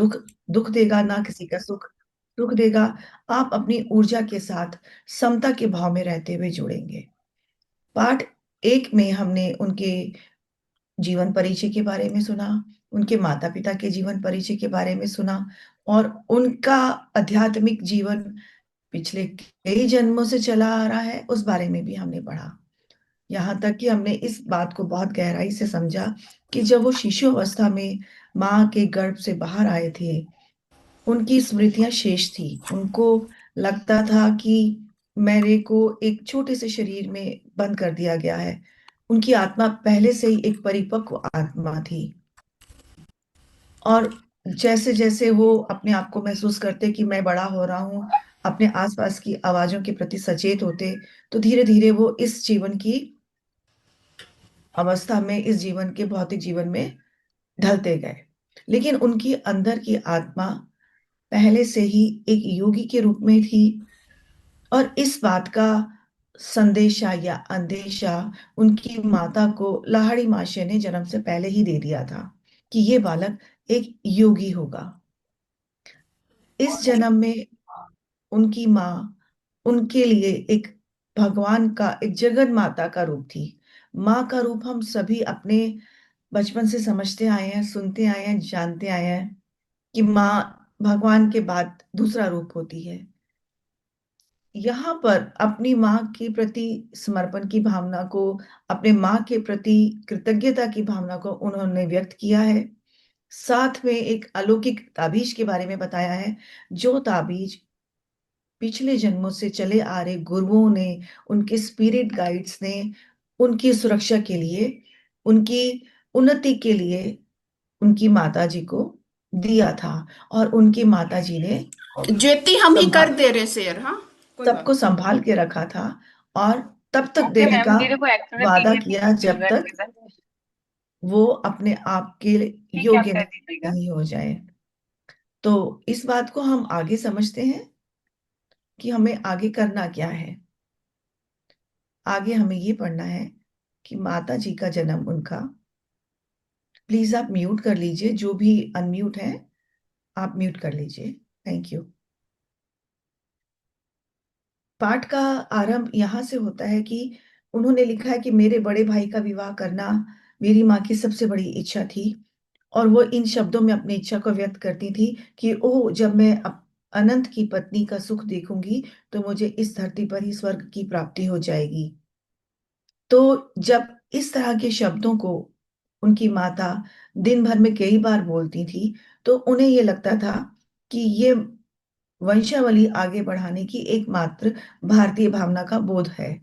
दुख दुख देगा, ना किसी का सुख दुख देगा। आप अपनी ऊर्जा के साथ समता के भाव में रहते हुए जुड़ेंगे। पाठ एक में हमने उनके जीवन परिचय के बारे में सुना, उनके माता पिता के जीवन परिचय के बारे में सुना, और उनका आध्यात्मिक जीवन पिछले कई जन्मों से चला आ रहा है उस बारे में भी हमने पढ़ा। यहाँ तक कि हमने इस बात को बहुत गहराई से समझा कि जब वो शिशु अवस्था में माँ के गर्भ से बाहर आए थे, उनकी स्मृतियां शेष थी। उनको लगता था कि मेरे को एक छोटे से शरीर में बंद कर दिया गया है। उनकी आत्मा पहले से ही एक परिपक्व आत्मा थी, और जैसे जैसे वो अपने आप को महसूस करते कि मैं बड़ा हो रहा हूँ, अपने आसपास की आवाजों के प्रति सचेत होते, तो धीरे धीरे वो इस जीवन की अवस्था में, इस जीवन के भौतिक जीवन में ढलते गए। लेकिन उनकी अंदर की आत्मा पहले से ही एक योगी के रूप में थी, और इस बात का संदेशा या अंदेशा उनकी माता को लाहिड़ी माशे ने जन्म से पहले ही दे दिया था कि ये बालक एक योगी होगा। इस जन्म में उनकी माँ उनके लिए एक भगवान का, एक जगत माता का रूप थी। माँ का रूप हम सभी अपने बचपन से समझते आए हैं, सुनते आए हैं, जानते आए हैं कि माँ भगवान के बाद दूसरा रूप होती है। यहाँ पर अपनी माँ के प्रति समर्पण की भावना को, अपने माँ के प्रति कृतज्ञता की भावना को उन्होंने व्यक्त किया है। साथ में एक अलौकिक ताबीज के बारे में बताया है, जो ताबीज पिछले जन्मों से चले आ रहे गुरुओं ने, उनके स्पिरिट गाइड्स ने उनकी सुरक्षा के लिए, उनकी उन्नति के लिए उनकी माता जी को दिया था, और उनकी माता जी ने ज्योति हम ही कर संभाल दे रहे शेयर। हाँ, कोई बात सबको संभाल के रखा था, और तब तक ओके देने मैम, का मेरे को एक्चुअली वादा पीडीएफ किया जब डिलीवर तक कर दीजिएगा। वो अपने आप के ठीक है, आप योग्य कर दीजिएगा। नहीं हो जाए। तो इस बात को हम आगे समझते हैं कि हमें आगे करना क्या है। आगे हमें ये पढ़ना है कि माता जी का जन्म उनका, प्लीज आप म्यूट कर लीजिए, जो भी अनम्यूट है आप म्यूट कर लीजिए, थैंक यू। पाठ का आरंभ यहाँ से होता है कि उन्होंने लिखा है कि मेरे बड़े भाई का विवाह करना मेरी माँ की सबसे बड़ी इच्छा थी, और वो इन शब्दों में अपनी इच्छा को व्यक्त करती थी कि ओह, जब मैं अनंत की पत्नी का सुख देखूंगी तो मुझे इस धरती पर ही स्वर्ग की प्राप्ति हो जाएगी। तो जब इस तरह के शब्दों को उनकी माता दिन भर में कई बार बोलती थी, तो उन्हें ये लगता था कि ये वंशावली आगे बढ़ाने की एकमात्र भारतीय भावना का बोध है।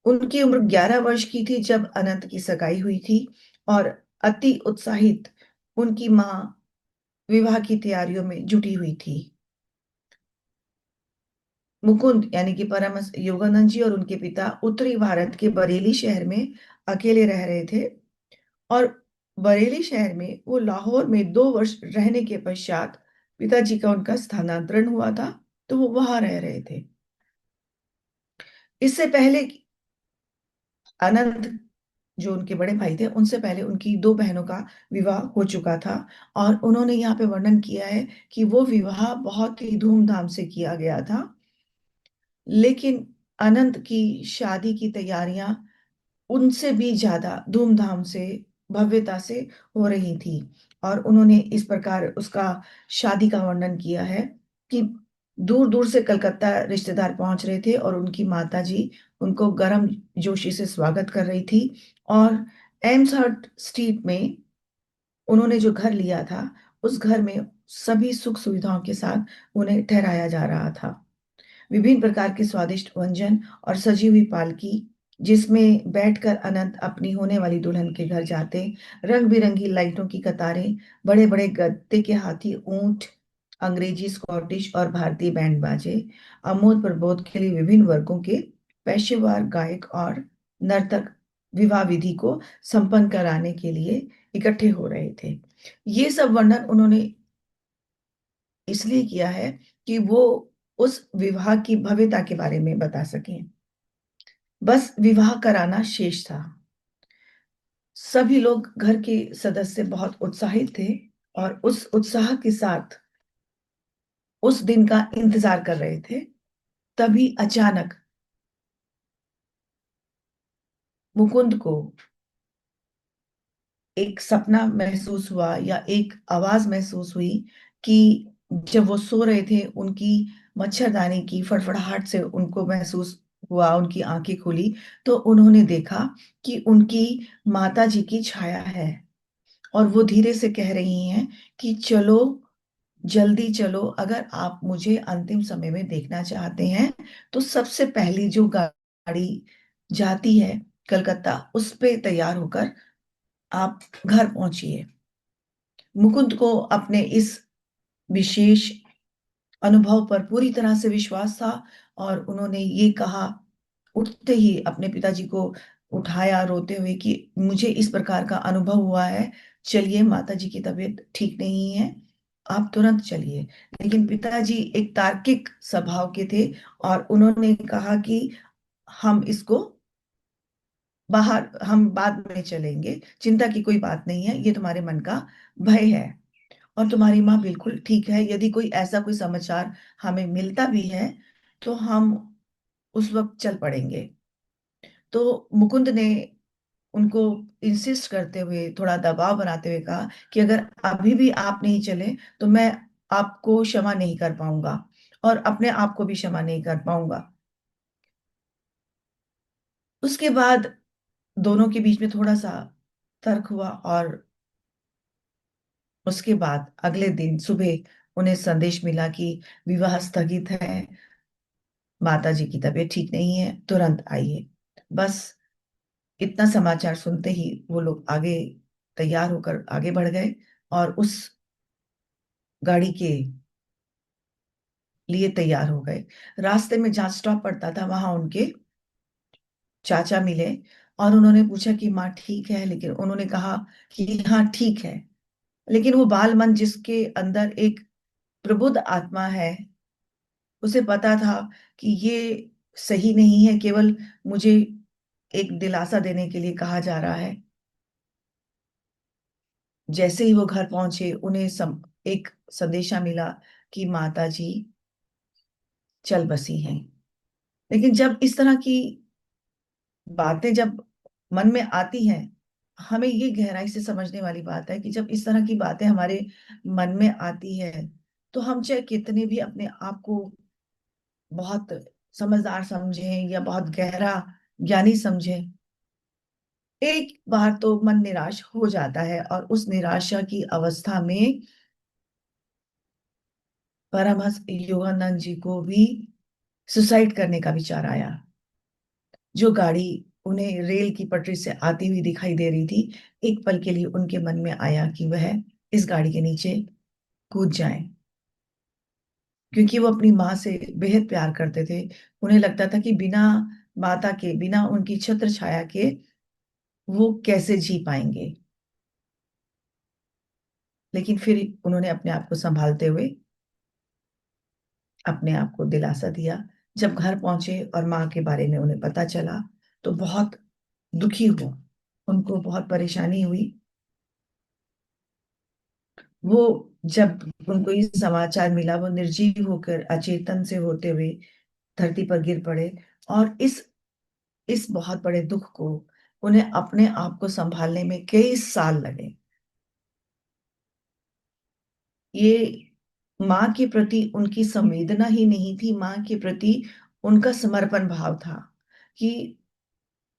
उनकी उम्र 11 वर्ष की थी जब अनंत की सगाई हुई थी, और अति उत्साहित उनकी माँ विवाह की तैयारियों में जुटी हुई थी। मुकुंद यानी कि परमहंस योगानंद जी और उनके पिता उत्तरी भारत के बरेली शहर में अकेले रह रहे थे, और बरेली शहर में वो लाहौर में 2 वर्ष रहने के पश्चात पिताजी का उनका स्थानांतरण हुआ था, तो वो वहां रह रहे थे। इससे पहले अनंत, जो उनके बड़े भाई थे, उनसे पहले उनकी 2 बहनों का विवाह हो चुका था, और उन्होंने यहाँ पे वर्णन किया है कि वो विवाह बहुत ही धूमधाम से किया गया था। लेकिन अनंत की शादी की तैयारियां उनसे भी ज्यादा धूमधाम से, भव्यता से हो रही थी, और उन्होंने इस प्रकार उसका शादी का वर्णन किया है कि दूर दूर से कलकत्ता रिश्तेदार पहुंच रहे थे, और उनकी माता जी उनको गर्म जोशी से स्वागत कर रही थी, और एम्सहर्ट स्ट्रीट में उन्होंने जो घर लिया था, उस घर में सभी सुख सुविधाओं के साथ उन्हें ठहराया जा रहा था। विभिन्न प्रकार के स्वादिष्ट व्यंजन और सजी हुई पालकी, जिसमें बैठकर अनंत अपनी होने वाली दुल्हन के घर जाते, रंग बिरंगी लाइटों की कतारें, बड़े बड़े गद्दे के हाथी ऊंट, अंग्रेजी, स्कॉटिश और भारतीय बैंड बाजे, आमोद प्रमोद के लिए विभिन्न वर्गों के पेशेवर गायक और नर्तक विवाह विधि को संपन्न कराने के लिए इकट्ठे हो रहे थे। ये सब वर्णन उन्होंने इसलिए किया है कि वो उस विवाह की भव्यता के बारे में बता सकें। बस विवाह कराना शेष था। सभी लोग, घर के सदस्य बहुत उत्साहित थे, और उस उत्साह के साथ उस दिन का इंतजार कर रहे थे। तभी अचानक मुकुंद को एक सपना महसूस हुआ या एक आवाज महसूस हुई कि जब वो सो रहे थे, उनकी मच्छरदानी की फड़फड़ाहट से उनको महसूस हुआ, उनकी आंखें खुली तो उन्होंने देखा कि उनकी माता जी की छाया है। और वो धीरे से कह रही हैं कि चलो, जल्दी चलो, अगर आप मुझे अंतिम समय में देखना चाहते हैं तो सबसे पहली जो गाड़ी जाती है कलकत्ता, उस पे तैयार होकर आप घर पहुंचिए। मुकुंद को अपने इस विशेष अनुभव पर पूरी तरह से विश्वास था और उन्होंने ये कहा, उठते ही अपने पिताजी को उठाया रोते हुए, कि मुझे इस प्रकार का अनुभव हुआ है, चलिए, माता जी की तबीयत ठीक नहीं है, आप तुरंत चलिए। लेकिन पिताजी एक तार्किक स्वभाव के थे और उन्होंने कहा कि हम इसको बाहर, हम बाद में चलेंगे, चिंता की कोई बात नहीं है, ये तुम्हारे मन का भय है और तुम्हारी माँ बिल्कुल ठीक है। यदि कोई ऐसा कोई समाचार हमें मिलता भी है तो हम उस वक्त चल पड़ेंगे। तो मुकुंद ने उनको इंसिस्ट करते हुए, थोड़ा दबाव बनाते हुए कहा कि अगर अभी भी आप नहीं चले तो मैं आपको क्षमा नहीं कर पाऊंगा और अपने आप को भी क्षमा नहीं कर पाऊंगा। उसके बाद दोनों के बीच में थोड़ा सा तर्क हुआ और उसके बाद अगले दिन सुबह उन्हें संदेश मिला कि विवाह स्थगित है, माता जी की तबीयत ठीक नहीं है, तुरंत आइए। बस इतना समाचार सुनते ही वो लोग आगे तैयार होकर आगे बढ़ गए और उस गाड़ी के लिए तैयार हो गए। रास्ते में जहाँ स्टॉप पड़ता था वहां उनके चाचा मिले और उन्होंने पूछा कि माँ ठीक है, लेकिन उन्होंने कहा कि हाँ ठीक है। लेकिन वो बाल मन जिसके अंदर एक प्रबुद्ध आत्मा है, उसे पता था कि ये सही नहीं है, केवल मुझे एक दिलासा देने के लिए कहा जा रहा है। जैसे ही वो घर पहुंचे उन्हें एक संदेशा मिला कि माता जी चल बसी हैं। लेकिन जब इस तरह की बातें जब मन में आती हैं, हमें ये गहराई से समझने वाली बात है कि जब इस तरह की बातें हमारे मन में आती है तो हम चाहे कितने भी अपने आप को बहुत समझदार समझें या बहुत गहरा ज्ञानी समझें, एक बार तो मन निराश हो जाता है और उस निराशा की अवस्था में परमहंस योगानंद जी को भी सुसाइड करने का विचार आया। जो गाड़ी उन्हें रेल की पटरी से आती हुई दिखाई दे रही थी, एक पल के लिए उनके मन में आया कि वह इस गाड़ी के नीचे कूद जाएं, क्योंकि वो अपनी माँ से बेहद प्यार करते थे। उन्हें लगता था कि बिना माता के, बिना उनकी छत्र छाया के वो कैसे जी पाएंगे। लेकिन फिर उन्होंने अपने आप को संभालते हुए अपने आप को दिलासा दिया। जब घर पहुंचे और माँ के बारे में उन्हें पता चला तो बहुत दुखी हुआ, उनको बहुत परेशानी हुई। वो जब उनको ये समाचार मिला, वो निर्जीव होकर अचेतन से होते हुए धरती पर गिर पड़े और इस बहुत बड़े दुख को उन्हें अपने आप को संभालने में कई साल लगे। ये माँ के प्रति उनकी संवेदना ही नहीं थी, माँ के प्रति उनका समर्पण भाव था कि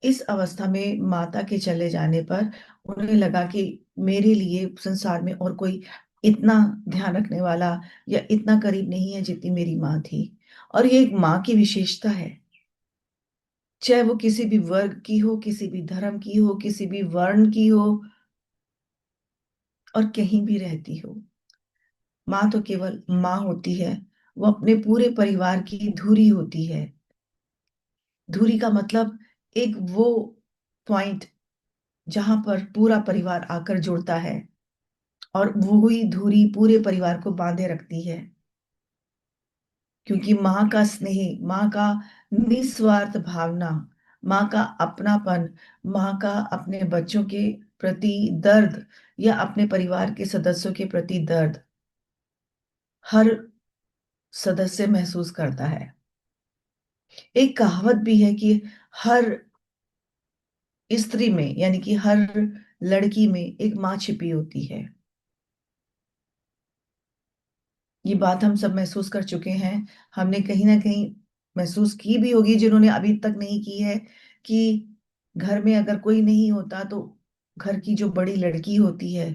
इस अवस्था में माता के चले जाने पर उन्हें लगा कि मेरे लिए संसार में और कोई इतना ध्यान रखने वाला या इतना करीब नहीं है जितनी मेरी माँ थी। और ये एक माँ की विशेषता है, चाहे वो किसी भी वर्ग की हो, किसी भी धर्म की हो, किसी भी वर्ण की हो और कहीं भी रहती हो, माँ तो केवल माँ होती है। वो अपने पूरे परिवार की धुरी होती है। धुरी का मतलब एक वो पॉइंट जहां पर पूरा परिवार आकर जुड़ता है और वो ही धुरी पूरे परिवार को बांधे रखती है। क्योंकि माँ का स्नेह, माँ का निस्वार्थ भावना, माँ का अपनापन, माँ का अपने बच्चों के प्रति दर्द, या अपने परिवार के सदस्यों के प्रति दर्द हर सदस्य महसूस करता है। एक कहावत भी है कि हर स्त्री में, यानी कि हर लड़की में एक माँ छिपी होती है। ये बात हम सब महसूस कर चुके हैं। हमने कहीं ना कहीं महसूस की भी होगी, जिन्होंने अभी तक नहीं की है, कि घर में अगर कोई नहीं होता तो घर की जो बड़ी लड़की होती है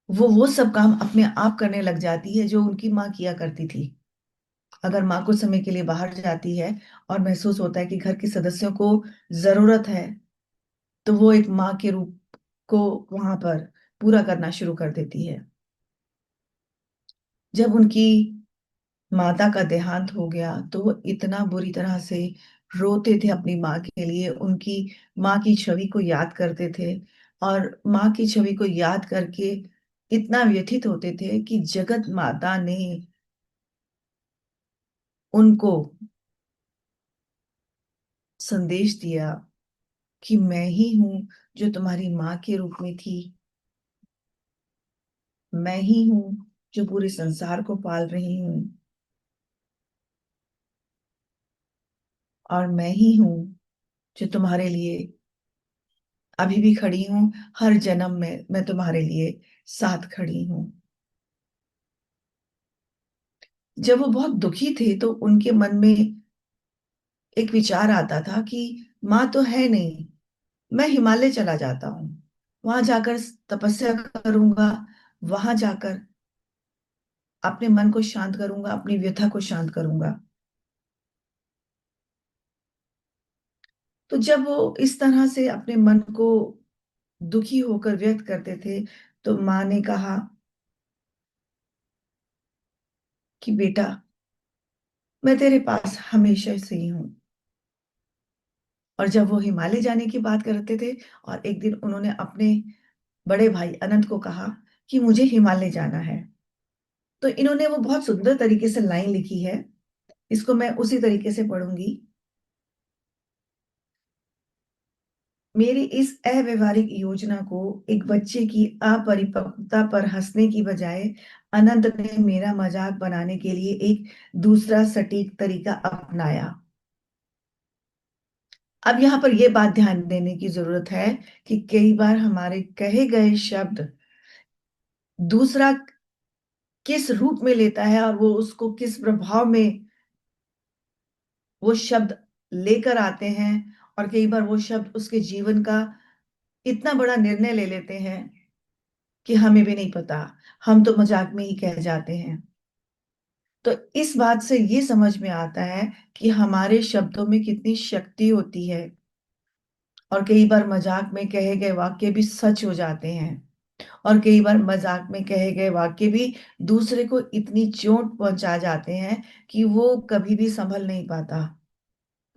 वो सब काम अपने आप करने लग जाती है जो उनकी माँ किया करती थी। अगर माँ कुछ समय के लिए बाहर जाती है और महसूस होता है कि घर के सदस्यों को जरूरत है, तो वो एक माँ के रूप को वहां पर पूरा करना शुरू कर देती है। जब उनकी माता का देहांत हो गया तो वो इतना बुरी तरह से रोते थे अपनी माँ के लिए, उनकी माँ की छवि को याद करते थे, और माँ की छवि को याद करके इतना व्यथित होते थे कि जगत माता ने उनको संदेश दिया कि मैं ही हूं जो तुम्हारी माँ के रूप में थी, मैं ही हूं जो पूरे संसार को पाल रही हूँ, और मैं ही हूं जो तुम्हारे लिए अभी भी खड़ी हूं, हर जन्म में मैं तुम्हारे लिए साथ खड़ी हूं। जब वो बहुत दुखी थे तो उनके मन में एक विचार आता था कि माँ तो है नहीं, मैं हिमालय चला जाता हूँ, वहां जाकर तपस्या करूंगा, वहां जाकर अपने मन को शांत करूंगा, अपनी व्यथा को शांत करूंगा। तो जब वो इस तरह से अपने मन को दुखी होकर व्यक्त करते थे, तो माँ ने कहा कि बेटा, मैं तेरे पास हमेशा से ही हूँ। और जब वो हिमालय जाने की बात करते थे, और एक दिन उन्होंने अपने बड़े भाई अनंत को कहा कि मुझे हिमालय जाना है, तो इन्होंने वो बहुत सुंदर तरीके से लाइन लिखी है, इसको मैं उसी तरीके से पढ़ूंगी। मेरी इस अव्यवहारिक योजना को एक बच्चे की अपरिपक्वता पर हंसने की बजाय अनंत ने मेरा मजाक बनाने के लिए एक दूसरा सटीक तरीका अपनाया। अब यहाँ पर यह बात ध्यान देने की जरूरत है कि कई बार हमारे कहे गए शब्द दूसरा किस रूप में लेता है, और वो उसको किस प्रभाव में वो शब्द लेकर आते हैं, और कई बार वो शब्द उसके जीवन का इतना बड़ा निर्णय ले लेते हैं कि हमें भी नहीं पता, हम तो मजाक में ही कह जाते हैं। तो इस बात से ये समझ में आता है कि हमारे शब्दों में कितनी शक्ति होती है, और कई बार मजाक में कहे गए वाक्य भी सच हो जाते हैं, और कई बार मजाक में कहे गए वाक्य भी दूसरे को इतनी चोट पहुंचा जाते हैं कि वो कभी भी संभल नहीं पाता।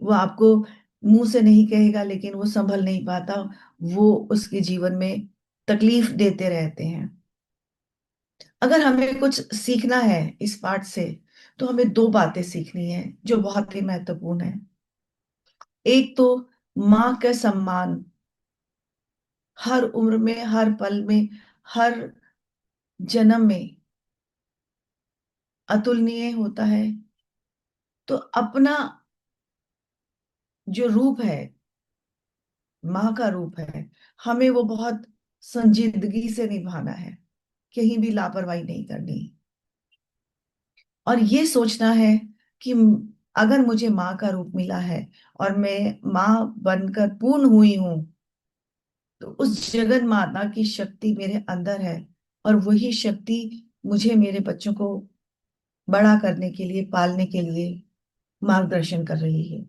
वो आपको मुंह से नहीं कहेगा, लेकिन वो संभल नहीं पाता, वो उसके जीवन में तकलीफ देते रहते हैं। अगर हमें कुछ सीखना है इस पाठ से, तो हमें दो बातें सीखनी है जो बहुत ही महत्वपूर्ण है। एक तो माँ का सम्मान हर उम्र में, हर पल में, हर जन्म में अतुलनीय होता है। तो अपना जो रूप है, माँ का रूप है, हमें वो बहुत संजीदगी से निभाना है, कहीं भी लापरवाही नहीं करनी, और ये सोचना है कि अगर मुझे माँ का रूप मिला है और मैं माँ बनकर पूर्ण हुई हूं, तो उस जगत माता की शक्ति मेरे अंदर है, और वही शक्ति मुझे मेरे बच्चों को बड़ा करने के लिए, पालने के लिए मार्गदर्शन कर रही है।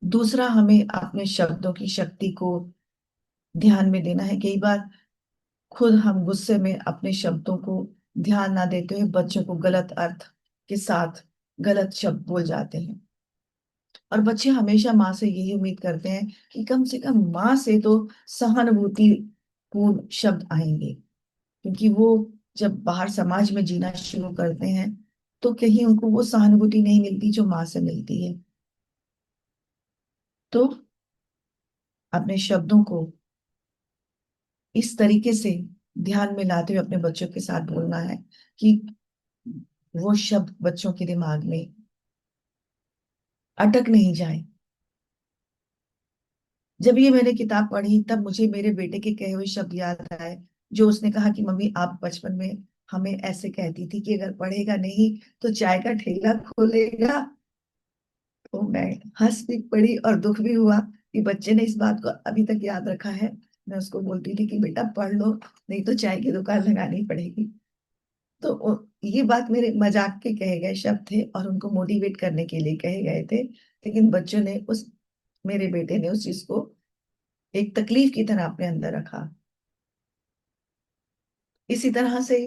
दूसरा, हमें अपने शब्दों की शक्ति को ध्यान में देना है। कई बार खुद हम गुस्से में अपने शब्दों को ध्यान ना देते हुए बच्चों को गलत अर्थ के साथ गलत शब्द बोल जाते हैं, और बच्चे हमेशा माँ से यही उम्मीद करते हैं कि कम से कम माँ से तो सहानुभूति पूर्ण शब्द आएंगे, क्योंकि वो जब बाहर समाज में जीना शुरू करते हैं तो कहीं उनको वो सहानुभूति नहीं मिलती जो माँ से मिलती है। तो अपने शब्दों को इस तरीके से ध्यान में लाते हुए अपने बच्चों के साथ बोलना है कि वो शब्द बच्चों के दिमाग में अटक नहीं जाए। जब ये मैंने किताब पढ़ी तब मुझे मेरे बेटे के कहे हुए शब्द याद आए, जो उसने कहा कि मम्मी आप बचपन में हमें ऐसे कहती थी कि अगर पढ़ेगा नहीं तो चाय का ठेला खोलेगा। तो मैं हंस भी पड़ी और दुख भी हुआ कि बच्चे ने इस बात को अभी तक याद रखा है। मैं उसको बोलती थी कि बेटा पढ़ लो, नहीं तो चाय की दुकान लगानी पड़ेगी। तो ये बात मेरे मजाक के कहे गए शब्द थे और उनको मोटिवेट करने के लिए कहे गए थे, लेकिन बच्चों ने उस मेरे बेटे ने उस चीज को एक तकलीफ की तरह अपने अंदर रखा। इसी तरह से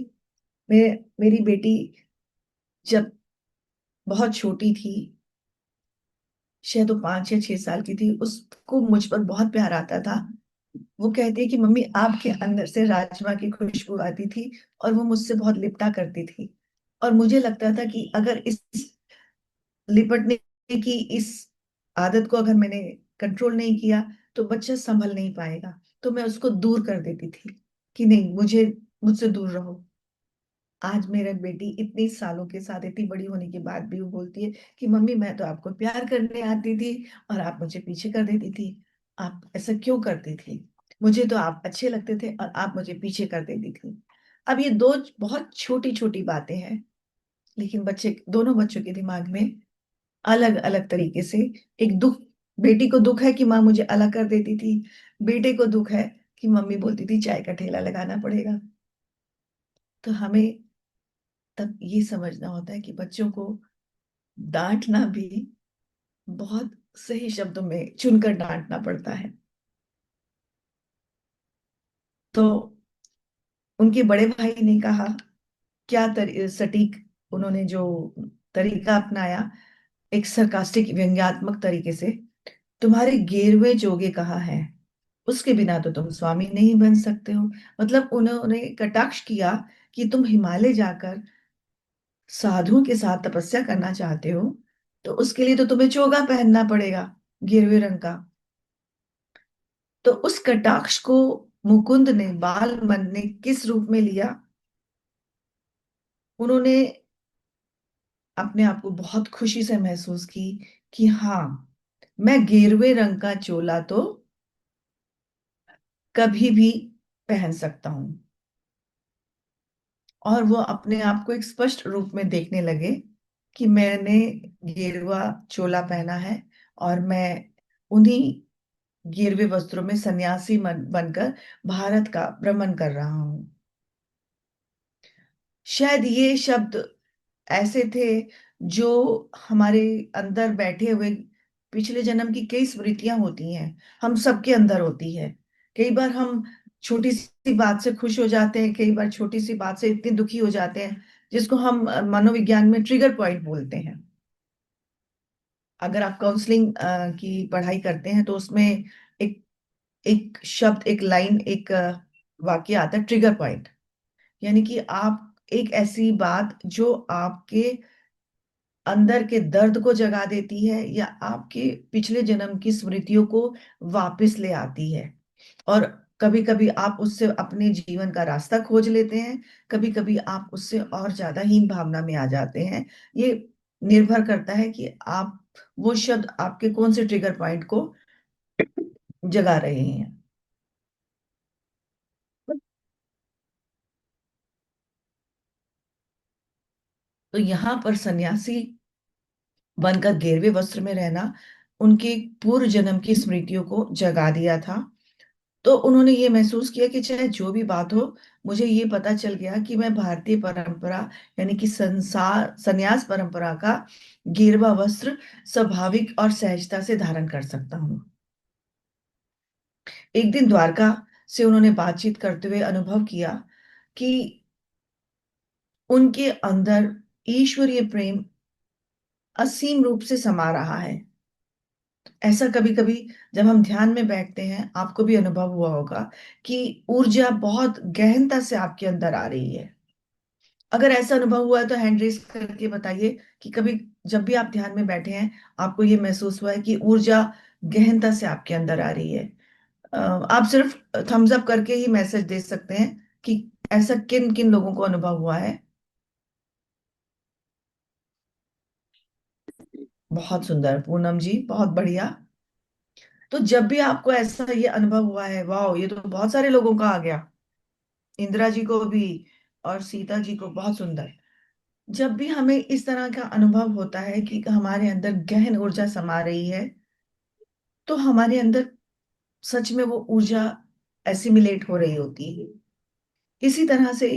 मेरी बेटी जब बहुत छोटी थी, शायद वो 5 या 6 साल की थी, उसको मुझ पर बहुत प्यार आता था। वो कहती है कि मम्मी आपके अंदर से राजमा की खुशबू आती थी और वो मुझसे बहुत लिपटा करती थी। और मुझे लगता था कि अगर इस लिपटने की इस आदत को अगर मैंने कंट्रोल नहीं किया तो बच्चा संभल नहीं पाएगा। तो मैं उसको दूर कर देती थी कि नहीं, मुझसे दूर रहो। आज मेरा बेटी इतने सालों के साथ, इतनी बड़ी होने के बाद भी वो बोलती है कि मम्मी मैं तो आपको प्यार करने आती थी और आप मुझे पीछे कर देती थी। आप ऐसा क्यों करती थी? मुझे तो आप अच्छे लगते थे और आप मुझे पीछे कर देती थी। अब ये दो बहुत छोटी छोटी बातें हैं, लेकिन बच्चे, दोनों बच्चों के दिमाग में अलग अलग तरीके से एक दुख, बेटी को दुख है कि माँ मुझे अलग कर देती थी, बेटे को दुख है कि मम्मी बोलती थी चाय का ठेला लगाना पड़ेगा। तो हमें तब ये समझना होता है कि बच्चों को डांटना भी बहुत सही शब्दों में चुनकर डांटना पड़ता है। तो उनके बड़े भाई ने कहा, क्या सटीक उन्होंने जो तरीका अपनाया, एक सरकास्टिक व्यंग्यात्मक तरीके से, तुम्हारे गेरवे जोगे कहा है, उसके बिना तो तुम स्वामी नहीं बन सकते हो। मतलब उन्होंने कटाक्ष किया कि तुम हिमालय जाकर साधुओं के साथ तपस्या करना चाहते हो, तो उसके लिए तो तुम्हें चोगा पहनना पड़ेगा, गिरवे रंग का। तो उस कटाक्ष को मुकुंद ने, बाल मन ने किस रूप में लिया? उन्होंने अपने आप को बहुत खुशी से महसूस की कि हाँ, मैं गेरुए रंग का चोला तो कभी भी पहन सकता हूं। और वो अपने आप को एक स्पष्ट रूप में देखने लगे कि मैंने गेरुआ चोला पहना है और मैं उन्हीं गेरुए वस्त्रों में सन्यासी बनकर भारत का भ्रमण कर रहा हूं। शायद ये शब्द ऐसे थे जो हमारे अंदर बैठे हुए पिछले जन्म की कई स्मृतियां होती हैं, हम सबके अंदर होती है। कई बार हम छोटी सी बात से खुश हो जाते हैं, कई बार छोटी सी बात से इतने दुखी हो जाते हैं, जिसको हम मनोविज्ञान में ट्रिगर पॉइंट बोलते हैं। अगर आप काउंसलिंग की पढ़ाई करते हैं तो उसमें एक एक शब्द, एक लाइन, एक वाक्य आता है, ट्रिगर पॉइंट। यानी कि आप, एक ऐसी बात जो आपके अंदर के दर्द को जगा देती है या आपके पिछले जन्म की स्मृतियों को वापस ले आती है। और कभी कभी आप उससे अपने जीवन का रास्ता खोज लेते हैं, कभी कभी आप उससे और ज्यादा हीन भावना में आ जाते हैं। ये निर्भर करता है कि आप, वो शब्द आपके कौन से ट्रिगर पॉइंट को जगा रहे हैं। तो यहाँ पर सन्यासी बनकर गेरवे वस्त्र में रहना उनके पूर्व जन्म की स्मृतियों को जगा दिया था। तो उन्होंने ये महसूस किया कि चाहे जो भी बात हो, मुझे ये पता चल गया कि मैं भारतीय परंपरा, यानी कि संसार संन्यास परंपरा का गेरवा वस्त्र स्वाभाविक और सहजता से धारण कर सकता हूँ। एक दिन द्वारका से उन्होंने बातचीत करते हुए अनुभव किया कि उनके अंदर ईश्वरीय प्रेम असीम रूप से समा रहा है। ऐसा कभी कभी जब हम ध्यान में बैठते हैं, आपको भी अनुभव हुआ होगा कि ऊर्जा बहुत गहनता से आपके अंदर आ रही है। अगर ऐसा अनुभव हुआ है तो हैंड रेस करके बताइए कि कभी, जब भी आप ध्यान में बैठे हैं, आपको ये महसूस हुआ है कि ऊर्जा गहनता से आपके अंदर आ रही है। आप सिर्फ थम्स अप करके ही मैसेज दे सकते हैं कि ऐसा किन किन लोगों को अनुभव हुआ है। बहुत सुंदर पूनम जी, बहुत बढ़िया। तो जब भी आपको ऐसा ये अनुभव हुआ है, वाह, ये तो बहुत सारे लोगों का आ गया, इंदिरा जी को भी और सीता जी को, बहुत सुंदर। जब भी हमें इस तरह का अनुभव होता है कि हमारे अंदर गहन ऊर्जा समा रही है, तो हमारे अंदर सच में वो ऊर्जा एसिमिलेट हो रही होती है। इसी तरह से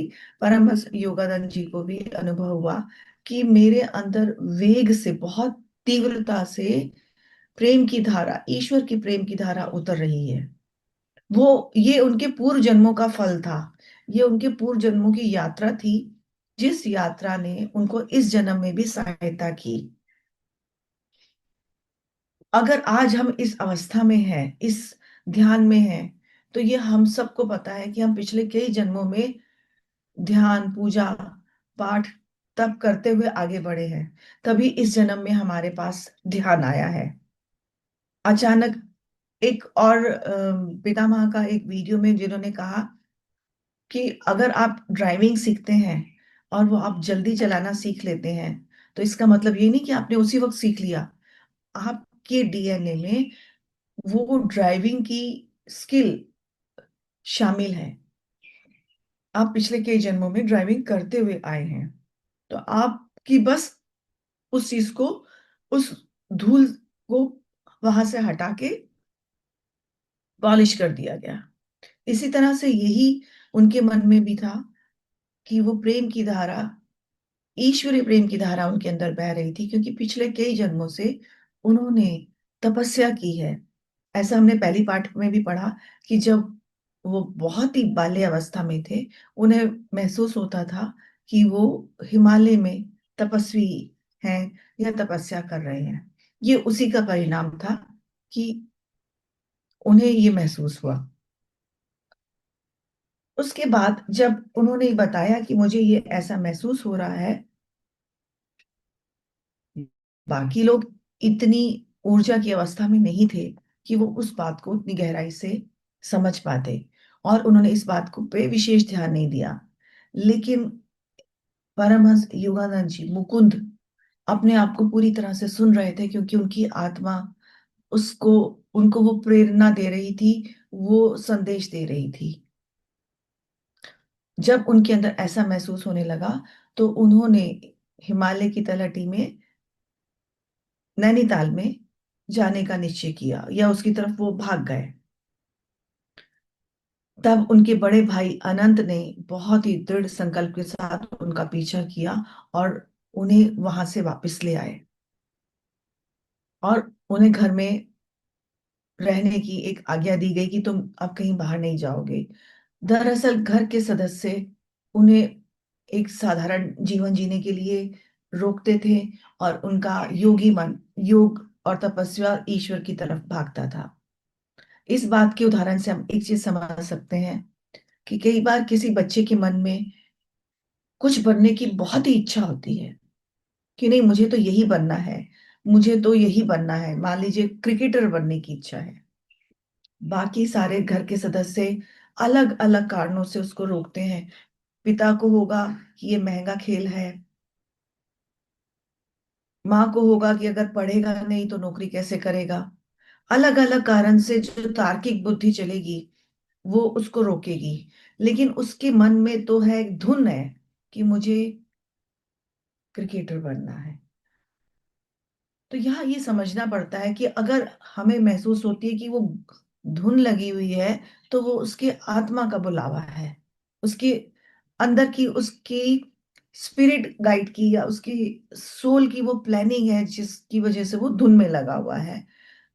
परमहंस योगानंद जी को भी अनुभव हुआ कि मेरे अंदर वेग से, बहुत तीव्रता से प्रेम की धारा, ईश्वर की प्रेम की धारा उतर रही है। वो, ये उनके पूर्व जन्मों का फल था। ये उनके पूर्व जन्मों की यात्रा थी, जिस यात्रा ने उनको इस जन्म में भी सहायता की। अगर आज हम इस अवस्था में हैं, इस ध्यान में हैं, तो ये हम सबको पता है कि हम पिछले कई जन्मों में ध्यान, पूजा, पाठ, तप करते हुए आगे बढ़े हैं। तभी इस जन्म में हमारे पास ध्यान आया है। अचानक एक और पितामह का एक वीडियो में जिन्होंने कहा कि अगर आप ड्राइविंग सीखते हैं और वो आप जल्दी चलाना सीख लेते हैं, तो इसका मतलब ये नहीं कि आपने उसी वक्त सीख लिया। आपके डीएनए में वो ड्राइविंग की स्किल शामिल है। आप पिछले कई जन्मों में ड्राइविंग करते हुए आए हैं। तो आपकी बस उस चीज को, उस धूल को वहां से हटा के पॉलिश कर दिया गया। इसी तरह से यही उनके मन में भी था कि वो प्रेम की धारा, ईश्वरीय प्रेम की धारा उनके अंदर बह रही थी, क्योंकि पिछले कई जन्मों से उन्होंने तपस्या की है। ऐसा हमने पहली पाठ में भी पढ़ा कि जब वो बहुत ही बाल्य अवस्था में थे, उन्हें महसूस होता था कि वो हिमालय में तपस्वी हैं या तपस्या कर रहे हैं। ये उसी का परिणाम था कि उन्हें ये महसूस हुआ। उसके बाद जब उन्होंने बताया कि मुझे ये ऐसा महसूस हो रहा है, बाकी लोग इतनी ऊर्जा की अवस्था में नहीं थे कि वो उस बात को उतनी गहराई से समझ पाते, और उन्होंने इस बात को पे विशेष ध्यान नहीं दिया। लेकिन परमहंस योगानंद जी, मुकुंद, अपने आप को पूरी तरह से सुन रहे थे, क्योंकि उनकी आत्मा उसको, उनको वो प्रेरणा दे रही थी, वो संदेश दे रही थी। जब उनके अंदर ऐसा महसूस होने लगा, तो उन्होंने हिमालय की तलहटी में, नैनीताल में जाने का निश्चय किया, या उसकी तरफ वो भाग गए। तब उनके बड़े भाई अनंत ने बहुत ही दृढ़ संकल्प के साथ उनका पीछा किया और उन्हें वहां से वापस ले आए, और उन्हें घर में रहने की एक आज्ञा दी गई कि तुम अब कहीं बाहर नहीं जाओगे। दरअसल घर के सदस्य उन्हें एक साधारण जीवन जीने के लिए रोकते थे, और उनका योगी मन योग और तपस्या और ईश्वर की तरफ भागता था। इस बात के उदाहरण से हम एक चीज समझ सकते हैं कि कई बार किसी बच्चे के मन में कुछ बनने की बहुत ही इच्छा होती है कि नहीं, मुझे तो यही बनना है, मुझे तो यही बनना है। मान लीजिए क्रिकेटर बनने की इच्छा है, बाकी सारे घर के सदस्य अलग अलग कारणों से उसको रोकते हैं। पिता को होगा कि ये महंगा खेल है, माँ को होगा कि अगर पढ़ेगा नहीं तो नौकरी कैसे करेगा। अलग अलग कारण से जो तार्किक बुद्धि चलेगी, वो उसको रोकेगी। लेकिन उसके मन में तो है, एक धुन है कि मुझे क्रिकेटर बनना है। तो यहाँ ये समझना पड़ता है कि अगर हमें महसूस होती है कि वो धुन लगी हुई है, तो वो उसके आत्मा का बुलावा है, उसके अंदर की, उसकी स्पिरिट गाइड की, या उसकी सोल की वो प्लानिंग है जिसकी वजह से वो धुन में लगा हुआ है।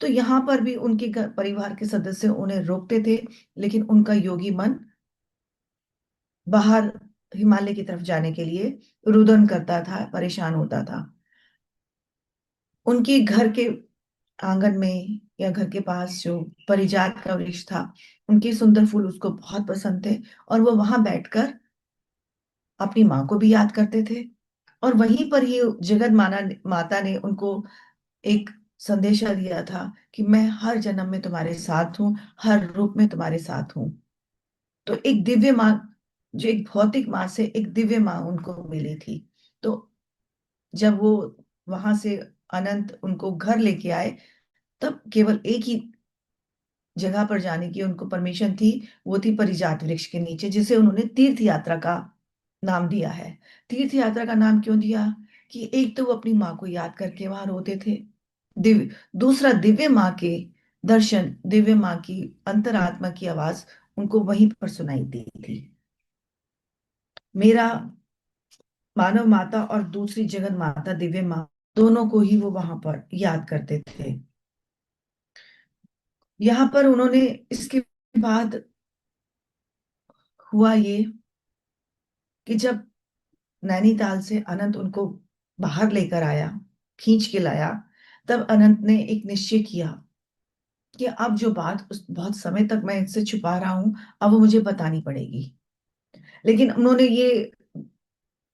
तो यहाँ पर भी उनके परिवार के सदस्य उन्हें रोकते थे, लेकिन उनका योगी मन बाहर हिमालय की तरफ जाने के लिए रुदन करता था, परेशान होता था। उनके घर के आंगन में या घर के पास जो परिजात का वृक्ष था, उनके सुंदर फूल उसको बहुत पसंद थे, और वो वहां बैठकर अपनी माँ को भी याद करते थे। और वहीं पर ही जगत माना माता ने उनको एक संदेशा दिया था कि मैं हर जन्म में तुम्हारे साथ हूँ, हर रूप में तुम्हारे साथ हूँ। तो एक दिव्य माँ, जो एक भौतिक माँ से एक दिव्य माँ उनको मिली थी। तो जब वो वहां से अनंत उनको घर लेके आए, तब केवल एक ही जगह पर जाने की उनको परमिशन थी। वो थी परिजात वृक्ष के नीचे, जिसे उन्होंने तीर्थ यात्रा का नाम दिया है। तीर्थ यात्रा का नाम क्यों दिया? कि एक तो वो अपनी माँ को याद करके वहां रोते थे, दिव्य, दूसरा दिव्य माँ के दर्शन, दिव्य माँ की अंतरात्मा की आवाज उनको वहीं पर सुनाई दी थी। मेरा मानव माता और दूसरी जगत माता दिव्य माँ, दोनों को ही वो वहां पर याद करते थे। यहाँ पर उन्होंने, इसके बाद हुआ ये कि जब नैनीताल से अनंत उनको बाहर लेकर आया, खींच के लाया, तब अनंत ने एक निश्चय किया कि अब जो बात उस बहुत समय तक मैं इनसे छुपा रहा हूं, अब वो मुझे बतानी पड़ेगी। लेकिन उन्होंने ये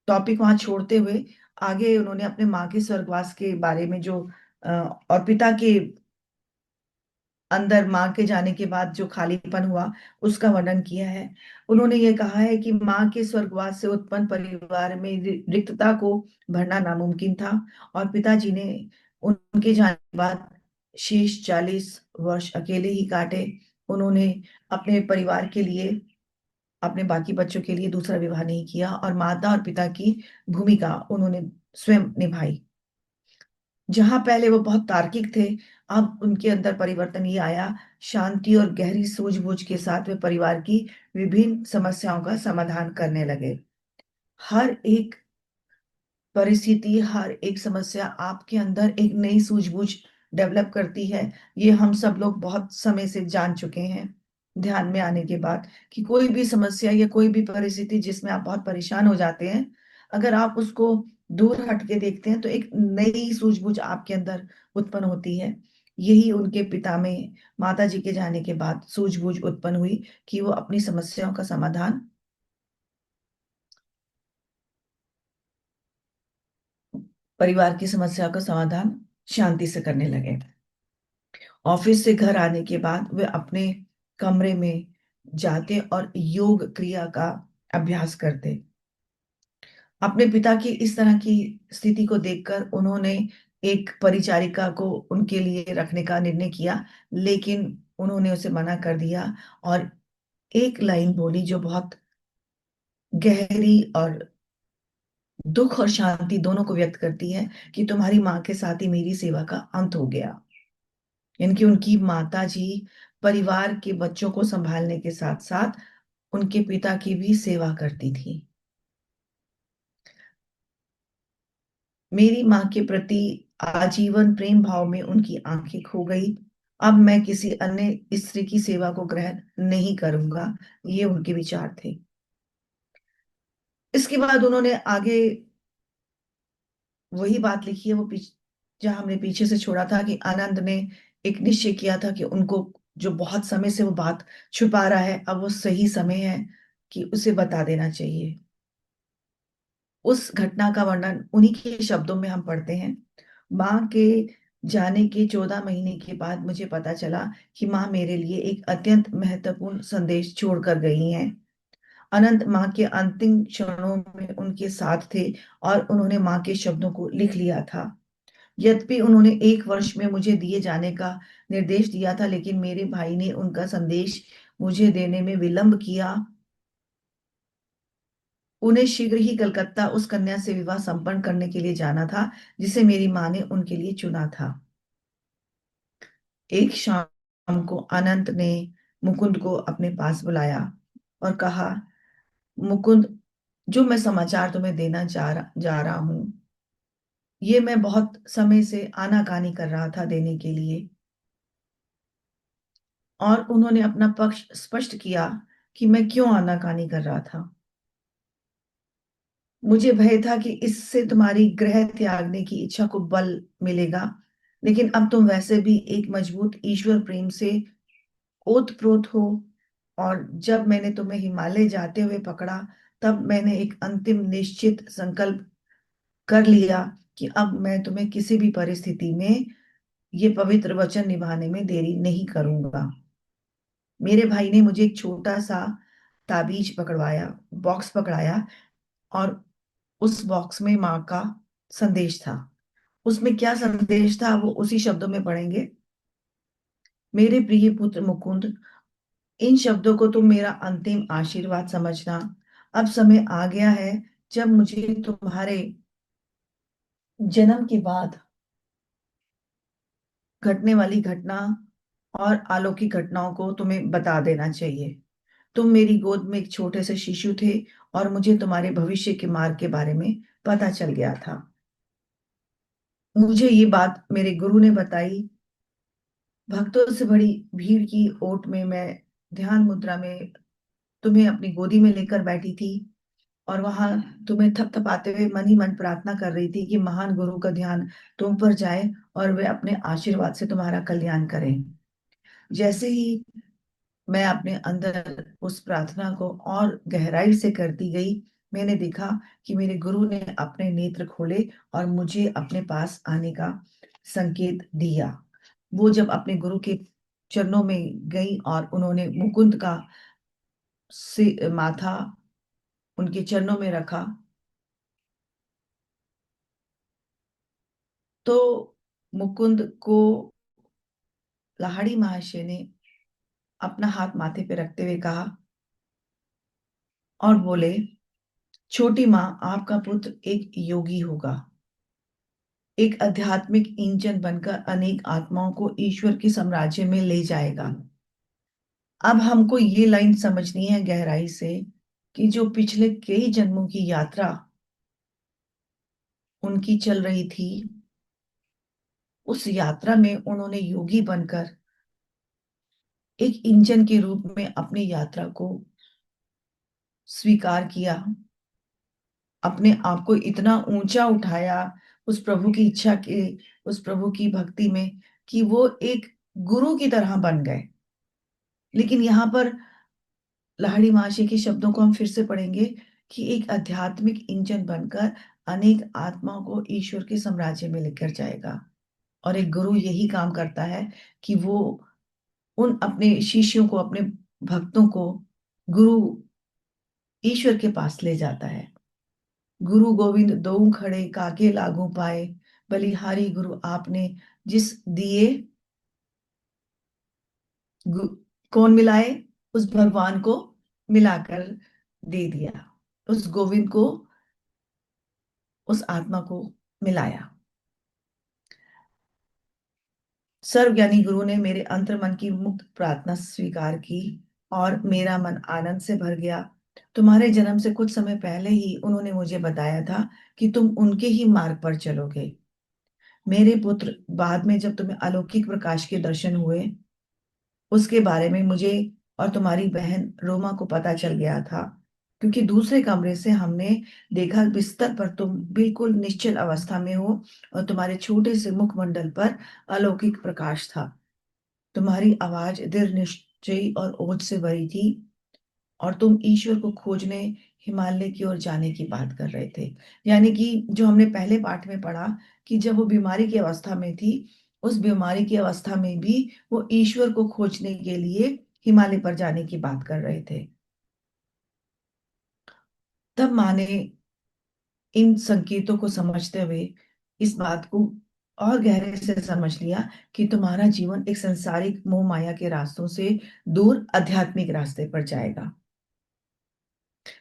टॉपिक वहां छोड़ते हुए आगे उन्होंने अपने माँ के स्वर्गवास के बारे में जो अ, और पिता के अंदर माँ के जाने के बाद जो खालीपन हुआ, उसका वर्णन किया है। उन्होंने ये कहा है कि माँ के स्वर्गवास से उत्पन्न परिवार में रिक्तता को भरना नामुमकिन था, और पिताजी ने उनके जाने के बाद शेष 40 वर्ष अकेले ही काटे। उन्होंने अपने परिवार के लिए, अपने बाकी बच्चों के लिए दूसरा विवाह नहीं किया, और माता और पिता की भूमिका उन्होंने स्वयं निभाई। जहां पहले वो बहुत तार्किक थे, अब उनके अंदर परिवर्तन ये आया, शांति और गहरी सूझबूझ के साथ वे परिवार की विभिन्न समस्याओं का समाधान करने लगे। हर एक परिस्थिति, हर एक समस्या आपके अंदर एक नई सूझबूझ डेवलप करती है। ये हम सब लोग बहुत समय से जान चुके हैं, ध्यान में आने के बाद, कि कोई भी समस्या या कोई भी परिस्थिति जिसमें आप बहुत परेशान हो जाते हैं, अगर आप उसको दूर हट के देखते हैं तो एक नई सूझबूझ आपके अंदर उत्पन्न होती है। यही उनके पिता में माता जी के जाने के बाद सूझबूझ उत्पन्न हुई कि वो अपनी समस्याओं का समाधान, परिवार की समस्या का समाधान शांति से करने लगे। ऑफिस से घर आने के बाद वे अपने कमरे में जाते और योग क्रिया का अभ्यास करते। अपने पिता की इस तरह की स्थिति को देखकर उन्होंने एक परिचारिका को उनके लिए रखने का निर्णय किया, लेकिन उन्होंने उसे मना कर दिया, और एक लाइन बोली जो बहुत गहरी और दुख और शांति दोनों को व्यक्त करती है, कि तुम्हारी माँ के साथ ही मेरी सेवा का अंत हो गया। यानी कि उनकी माता जी परिवार के बच्चों को संभालने के साथ साथ उनके पिता की भी सेवा करती थी। मेरी माँ के प्रति आजीवन प्रेम भाव में उनकी आंखें खो गई। अब मैं किसी अन्य स्त्री की सेवा को ग्रहण नहीं करूंगा, ये उनके विचार थे। इसके बाद उन्होंने आगे वही बात लिखी है, वो जहां हमने पीछे से छोड़ा था, कि आनंद ने एक निश्चय किया था कि उनको, जो बहुत समय से वो बात छुपा रहा है, अब वो सही समय है कि उसे बता देना चाहिए। उस घटना का वर्णन उन्हीं के शब्दों में हम पढ़ते हैं। माँ के जाने के 14 महीने के बाद मुझे पता चला कि माँ मेरे लिए एक अत्यंत महत्वपूर्ण संदेश छोड़कर गई हैं। अनंत माँ के अंतिम क्षणों में उनके साथ थे, और उन्होंने माँ के शब्दों को लिख लिया था। यद्यपि उन्होंने 1 वर्ष में मुझे दिए जाने का निर्देश दिया था, लेकिन मेरे भाई ने उनका संदेश मुझे देने में विलंब किया। उन्हें शीघ्र ही कलकत्ता उस कन्या से विवाह संपन्न करने के लिए जाना था, जिसे मेरी माँ ने उनके लिए चुना था। एक शाम को अनंत ने मुकुंद को अपने पास बुलाया और कहा, मुकुंद, जो मैं समाचार तुम्हें देना जा रहा हूं, ये मैं बहुत समय से आनाकानी कर रहा था देने के लिए। और उन्होंने अपना पक्ष स्पष्ट किया कि मैं क्यों आनाकानी कर रहा था। मुझे भय था कि इससे तुम्हारी गृह त्यागने की इच्छा को बल मिलेगा, लेकिन अब तुम वैसे भी एक मजबूत ईश्वर प्रेम से ओतप्रोत हो। और जब मैंने तुम्हें हिमालय जाते हुए पकड़ा, तब मैंने एक अंतिम निश्चित संकल्प कर लिया कि अब मैं तुम्हें किसी भी परिस्थिति में ये पवित्र वचन निभाने में देरी नहीं करूंगा। मेरे भाई ने मुझे एक छोटा सा ताबीज पकड़वाया, बॉक्स पकड़ाया, और उस बॉक्स में माँ का संदेश था। उसमें क्या संदेश था वो उसी शब्दों में पढ़ेंगे। मेरे प्रिय पुत्र मुकुंद, इन शब्दों को तुम मेरा अंतिम आशीर्वाद समझना। अब समय आ गया है जब मुझे तुम्हारे जन्म के बाद घटने वाली घटना और अलौकिक घटनाओं को तुम्हें बता देना चाहिए। तुम मेरी गोद में एक छोटे से शिशु थे, और मुझे तुम्हारे भविष्य के मार्ग के बारे में पता चल गया था। मुझे ये बात मेरे गुरु ने बताई। भक्तों से भरी भीड़ की ओट में मैं ध्यान मुद्रा में तुम्हें अपनी गोदी में लेकर बैठी थी, और वहां तुम्हें थपथपाते हुए मन ही मन प्रार्थना कर रही थी कि महान गुरु का ध्यान तुम पर जाए और वे अपने आशीर्वाद से तुम्हारा कल्याण करें। जैसे ही मैं अपने अंदर उस प्रार्थना को और गहराई से करती गई, मैंने देखा कि मेरे गुरु ने अपने नेत्र खोले और मुझे अपने पास आने का संकेत दिया। वो जब अपने गुरु के चरणों में गई और उन्होंने मुकुंद का से माथा उनके चरणों में रखा, तो मुकुंद को लाहड़ी महाशय ने अपना हाथ माथे पे रखते हुए कहा और बोले, छोटी माँ, आपका पुत्र एक योगी होगा, एक आध्यात्मिक इंजन बनकर अनेक आत्माओं को ईश्वर के साम्राज्य में ले जाएगा। अब हमको ये लाइन समझनी है गहराई से कि जो पिछले कई जन्मों की यात्रा उनकी चल रही थी, उस यात्रा में उन्होंने योगी बनकर एक इंजन के रूप में अपनी यात्रा को स्वीकार किया, अपने आप को इतना ऊंचा उठाया उस प्रभु की इच्छा के, उस प्रभु की भक्ति में, कि वो एक गुरु की तरह बन गए। लेकिन यहाँ पर लाहिड़ी महाशय के शब्दों को हम फिर से पढ़ेंगे कि एक आध्यात्मिक इंजन बनकर अनेक आत्माओं को ईश्वर के साम्राज्य में लेकर जाएगा। और एक गुरु यही काम करता है कि वो उन अपने शिष्यों को, अपने भक्तों को गुरु ईश्वर के पास ले जाता है। गुरु गोविंद दोऊ खड़े काके लागू पाए, बलिहारी गुरु आपने जिस दिए, गु, कौन मिलाए? उस भगवान को मिलाकर दे दिया, उस गोविंद को, उस आत्मा को मिलाया। सर्वज्ञानी गुरु ने मेरे अंतर मन की मुक्त प्रार्थना स्वीकार की और मेरा मन आनंद से भर गया। तुम्हारे जन्म से कुछ समय पहले ही उन्होंने मुझे बताया था कि तुम उनके ही मार्ग पर चलोगे। मेरे पुत्र, बाद में जब तुम्हें अलौकिक प्रकाश के दर्शन हुए, उसके बारे में मुझे और तुम्हारी बहन रोमा को पता चल गया था, क्योंकि दूसरे कमरे से हमने देखा बिस्तर पर तुम बिल्कुल निश्चल अवस्था में हो और तुम्हारे छोटे से मुखमंडल पर अलौकिक प्रकाश था। तुम्हारी आवाज दृढ़ निश्चयी और ओज से भरी थी, और तुम ईश्वर को खोजने हिमालय की ओर जाने की बात कर रहे थे। यानी कि जो हमने पहले पाठ में पढ़ा कि जब वो बीमारी की अवस्था में थी, उस बीमारी की अवस्था में भी वो ईश्वर को खोजने के लिए हिमालय पर जाने की बात कर रहे थे। तब माँ ने इन संकेतों को समझते हुए इस बात को और गहरे से समझ लिया कि तुम्हारा जीवन एक संसारिक मोह माया के रास्तों से दूर आध्यात्मिक रास्ते पर जाएगा।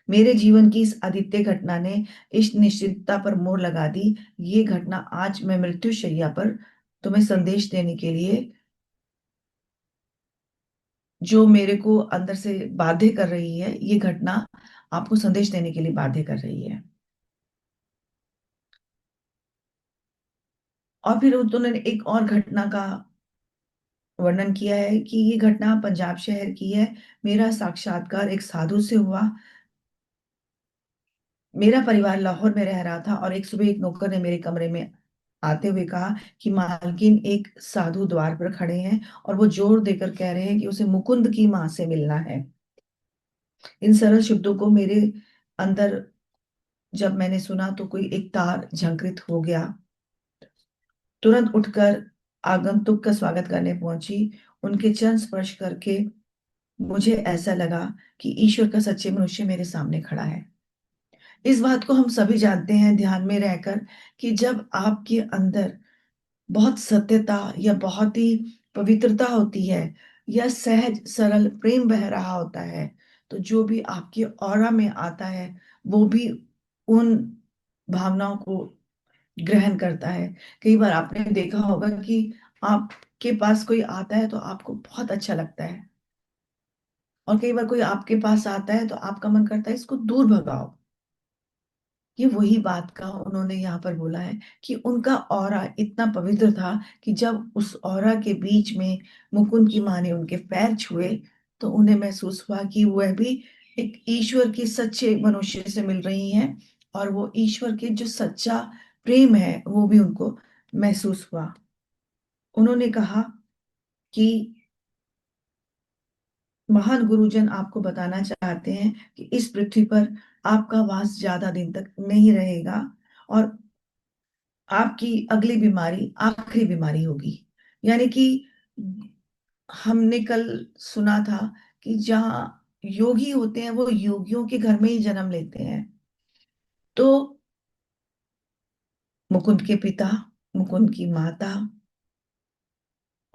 मेरे जीवन की इस अद्वितीय घटना ने इस निश्चितता पर मोहर लगा दी। ये घटना आज मैं मृत्यु शैया पर तुम्हें संदेश देने के लिए, जो मेरे को अंदर से बाध्य कर रही है, ये घटना आपको संदेश देने के लिए बाध्य कर रही है। और फिर उन्होंने एक और घटना का वर्णन किया है कि ये घटना पंजाब शहर की है। मेरा साक्षात्कार एक साधु से हुआ। मेरा परिवार लाहौर में रह रहा था और एक सुबह एक नौकर ने मेरे कमरे में आते हुए कहा कि मालकिन, एक साधु द्वार पर खड़े हैं और वो जोर देकर कह रहे हैं कि उसे मुकुंद की मां से मिलना है। इन सरल शब्दों को मेरे अंदर जब मैंने सुना तो कोई एक तार झंकृत हो गया। तुरंत उठकर आगंतुक का स्वागत करने पहुंची, उनके चरण स्पर्श करके मुझे ऐसा लगा कि ईश्वर का सच्चे मनुष्य मेरे सामने खड़ा है। इस बात को हम सभी जानते हैं ध्यान में रहकर, कि जब आपके अंदर बहुत सत्यता या बहुत ही पवित्रता होती है, या सहज सरल प्रेम बह रहा होता है, तो जो भी आपके ऑरा में आता है वो भी उन भावनाओं को ग्रहण करता है। कई बार आपने देखा होगा कि आपके पास कोई आता है तो आपको बहुत अच्छा लगता है, और कई बार कोई आपके पास आता है तो आपका मन करता है इसको दूर भगाओ। ये वही बात का उन्होंने यहाँ पर बोला है, कि उनका ऑरा इतना पवित्र था कि जब उस ऑरा के बीच में मुकुंद की माँ ने उनके पैर छुए, तो उन्हें महसूस हुआ कि वह भी एक ईश्वर के सच्चे मनुष्य से मिल रही हैं, और वो ईश्वर के जो सच्चा प्रेम है वो भी उनको महसूस हुआ। उन्होंने कहा कि महान गुरुजन आपको बताना चाहते हैं कि इस पृथ्वी पर आपका वास ज्यादा दिन तक नहीं रहेगा, और आपकी अगली बीमारी आखिरी बीमारी होगी। यानी कि हमने कल सुना था कि जहाँ योगी होते हैं वो योगियों के घर में ही जन्म लेते हैं। तो मुकुंद के पिता, मुकुंद की माता,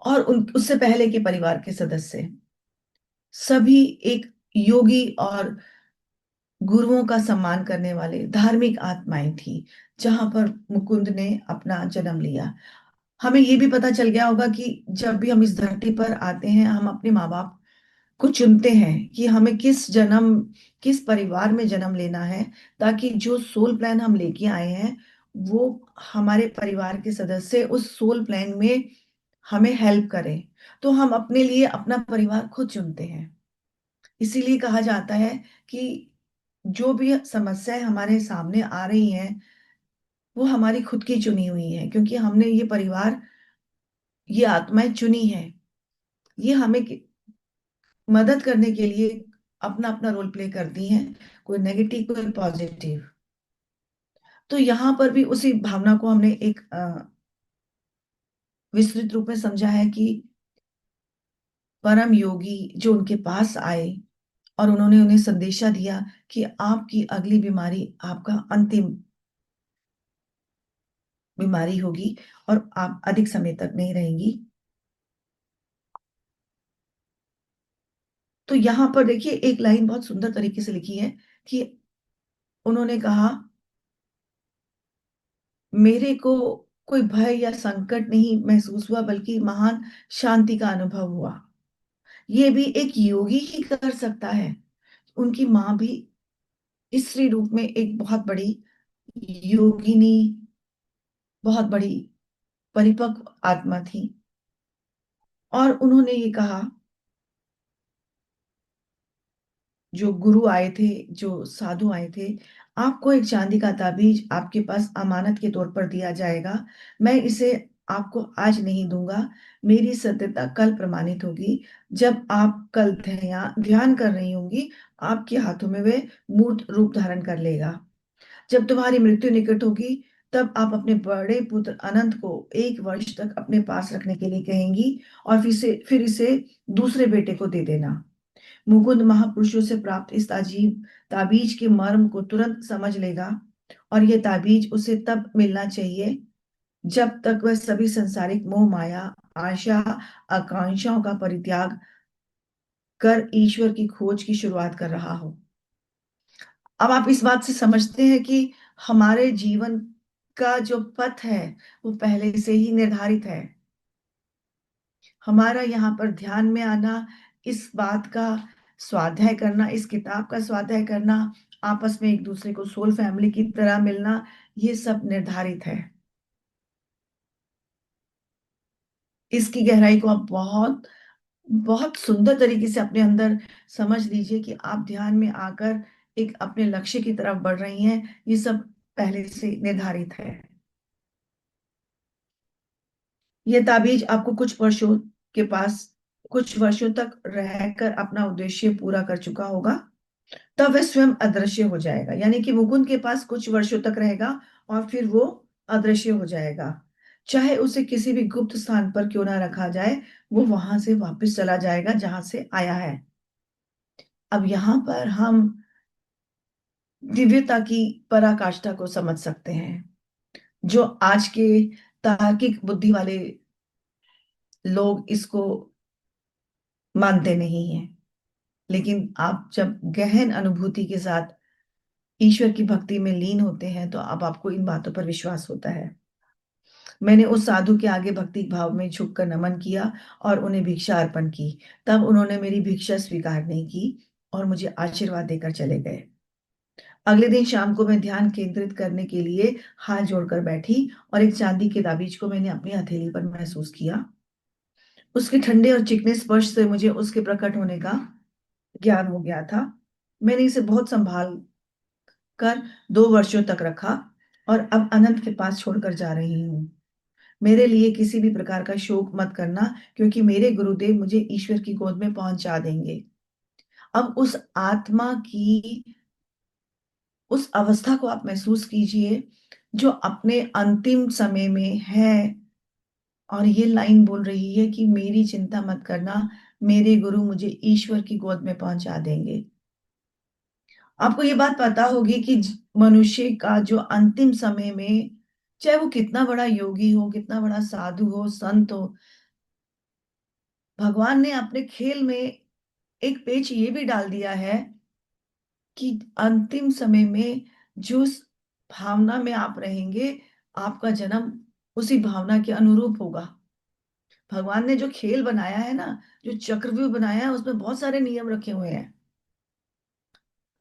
और उन उससे पहले के परिवार के सदस्य सभी एक योगी और गुरुओं का सम्मान करने वाले धार्मिक आत्माएं थी, जहां पर मुकुंद ने अपना जन्म लिया। हमें ये भी पता चल गया होगा कि जब भी हम इस धरती पर आते हैं, हम अपने माँ बाप को चुनते हैं कि हमें किस परिवार में जन्म लेना है, ताकि जो सोल प्लान हम लेके आए हैं वो हमारे परिवार के सदस्य उस सोल प्लान में हमें हेल्प करें। तो हम अपने लिए अपना परिवार खुद चुनते हैं। इसीलिए कहा जाता है कि जो भी समस्याएं हमारे सामने आ रही हैं वो हमारी खुद की चुनी हुई है, क्योंकि हमने ये परिवार, ये आत्माएं चुनी है। ये हमें मदद करने के लिए अपना अपना रोल प्ले करती हैं, कोई नेगेटिव कोई पॉजिटिव। तो यहाँ पर भी उसी भावना को हमने एक विस्तृत रूप में समझा है कि परम योगी जो उनके पास आए और उन्होंने उन्हें संदेशा दिया कि आपकी अगली बीमारी आपका अंतिम बीमारी होगी, और आप अधिक समय तक नहीं रहेंगी। तो यहाँ पर देखिए एक लाइन बहुत सुंदर तरीके से लिखी है कि उन्होंने कहा, मेरे को कोई भय या संकट नहीं महसूस हुआ, बल्कि महान शांति का अनुभव हुआ। ये भी एक योगी ही कर सकता है। उनकी माँ भी स्त्री रूप में एक बहुत बड़ी योगिनी, बहुत बड़ी परिपक्व आत्मा थी, और उन्होंने ये कहा, जो गुरु आए थे, जो साधु आए थे, आपको एक चांदी का ताबीज आपके पास अमानत के तौर पर दिया जाएगा। मैं इसे आपको आज नहीं दूंगा, मेरी सत्यता कल प्रमाणित होगी। जब आप कल ध्यान कर रही होंगी, आपके हाथों में वे मूर्त रूप धारण कर लेगा। जब तुम्हारी मृत्यु निकट होगी, तब आप अपने बड़े पुत्र अनंत को 1 वर्ष तक अपने पास रखने के लिए कहेंगी, और फिर इसे दूसरे बेटे को दे देना। मुकुंद महापुरुषों से प्राप्त इस ताजीब ताबीज के मर्म को तुरंत समझ लेगा, और यह ताबीज उसे तब मिलना चाहिए जब तक वह सभी संसारिक मोह माया, आशा, आकांक्षाओं का परित्याग कर ईश्वर की खोज की शुरुआत कर रहा हो। अब आप इस बात से समझते हैं कि हमारे जीवन का जो पथ है वो पहले से ही निर्धारित है। हमारा यहाँ पर ध्यान में आना, इस बात का स्वाध्याय करना, इस किताब का स्वाध्याय करना, आपस में एक दूसरे को सोल फैमिली की तरह मिलना, ये सब निर्धारित है। इसकी गहराई को आप बहुत बहुत सुंदर तरीके से अपने अंदर समझ लीजिए कि आप ध्यान में आकर एक अपने लक्ष्य की तरफ बढ़ रही हैं। ये सब पहले से निर्धारित है। ये ताबीज आपको कुछ वर्षों तक रहकर अपना उद्देश्य पूरा कर चुका होगा, तब वह स्वयं अदृश्य हो जाएगा। यानी कि मुकुंद के पास कुछ वर्षों तक रहेगा और फिर वो अदृश्य हो जाएगा। चाहे उसे किसी भी गुप्त स्थान पर क्यों ना रखा जाए, वो वहां से वापस चला जाएगा जहां से आया है। अब यहाँ पर हम दिव्यता की पराकाष्ठा को समझ सकते हैं, जो आज के तार्किक बुद्धि वाले लोग इसको मानते नहीं हैं। लेकिन आप जब गहन अनुभूति के साथ ईश्वर की भक्ति में लीन होते हैं तो अब आपको इन बातों पर विश्वास होता है। मैंने उस साधु के आगे भक्ति भाव में झुककर नमन किया और उन्हें भिक्षा अर्पण की। तब उन्होंने मेरी भिक्षा स्वीकार नहीं की और मुझे आशीर्वाद देकर चले गए। अगले दिन शाम को मैं ध्यान केंद्रित करने के लिए हाथ जोड़कर बैठी और एक चांदी के ताबीज को मैंने अपनी हथेली पर महसूस किया। उसके ठंडे और चिकने स्पर्श से मुझे उसके प्रकट होने का ज्ञान हो गया था। मैंने इसे बहुत संभाल कर 2 वर्षों तक रखा और अब अनंत के पास छोड़कर जा रही हूँ। मेरे लिए किसी भी प्रकार का शोक मत करना, क्योंकि मेरे गुरुदेव मुझे ईश्वर की गोद में पहुंचा देंगे। अब उस अवस्था को आप महसूस कीजिए जो अपने अंतिम समय में है, और ये लाइन बोल रही है कि मेरी चिंता मत करना, मेरे गुरु मुझे ईश्वर की गोद में पहुंचा देंगे। आपको ये बात पता होगी कि मनुष्य का जो अंतिम समय में, चाहे वो कितना बड़ा योगी हो, कितना बड़ा साधु हो, संत हो, भगवान ने अपने खेल में एक पेच ये भी डाल दिया है कि अंतिम समय में जिस भावना में आप रहेंगे, आपका जन्म उसी भावना के अनुरूप होगा। भगवान ने जो खेल बनाया है ना, जो चक्रव्यूह बनाया है, उसमें बहुत सारे नियम रखे हुए हैं।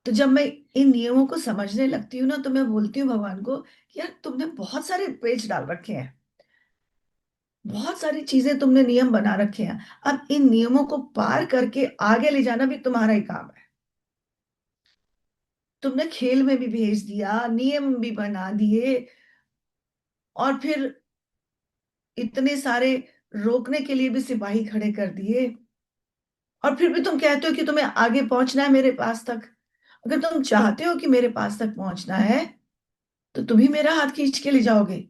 तो जब मैं इन नियमों को समझने लगती हूँ ना, तो मैं बोलती हूँ भगवान को कि यार तुमने बहुत सारे पेच डाल रखे हैं, बहुत सारी चीजें तुमने नियम बना रखे हैं। अब इन नियमों को पार करके आगे ले जाना भी तुम्हारा ही काम है। तुमने खेल में भी भेज दिया, नियम भी बना दिए, और फिर इतने सारे रोकने के लिए भी सिपाही खड़े कर दिए, और फिर भी तुम कहते हो कि तुम्हें आगे पहुंचना है मेरे पास तक। अगर तुम चाहते हो कि मेरे पास तक पहुंचना है, तो तुम ही मेरा हाथ खींच के ले जाओगे।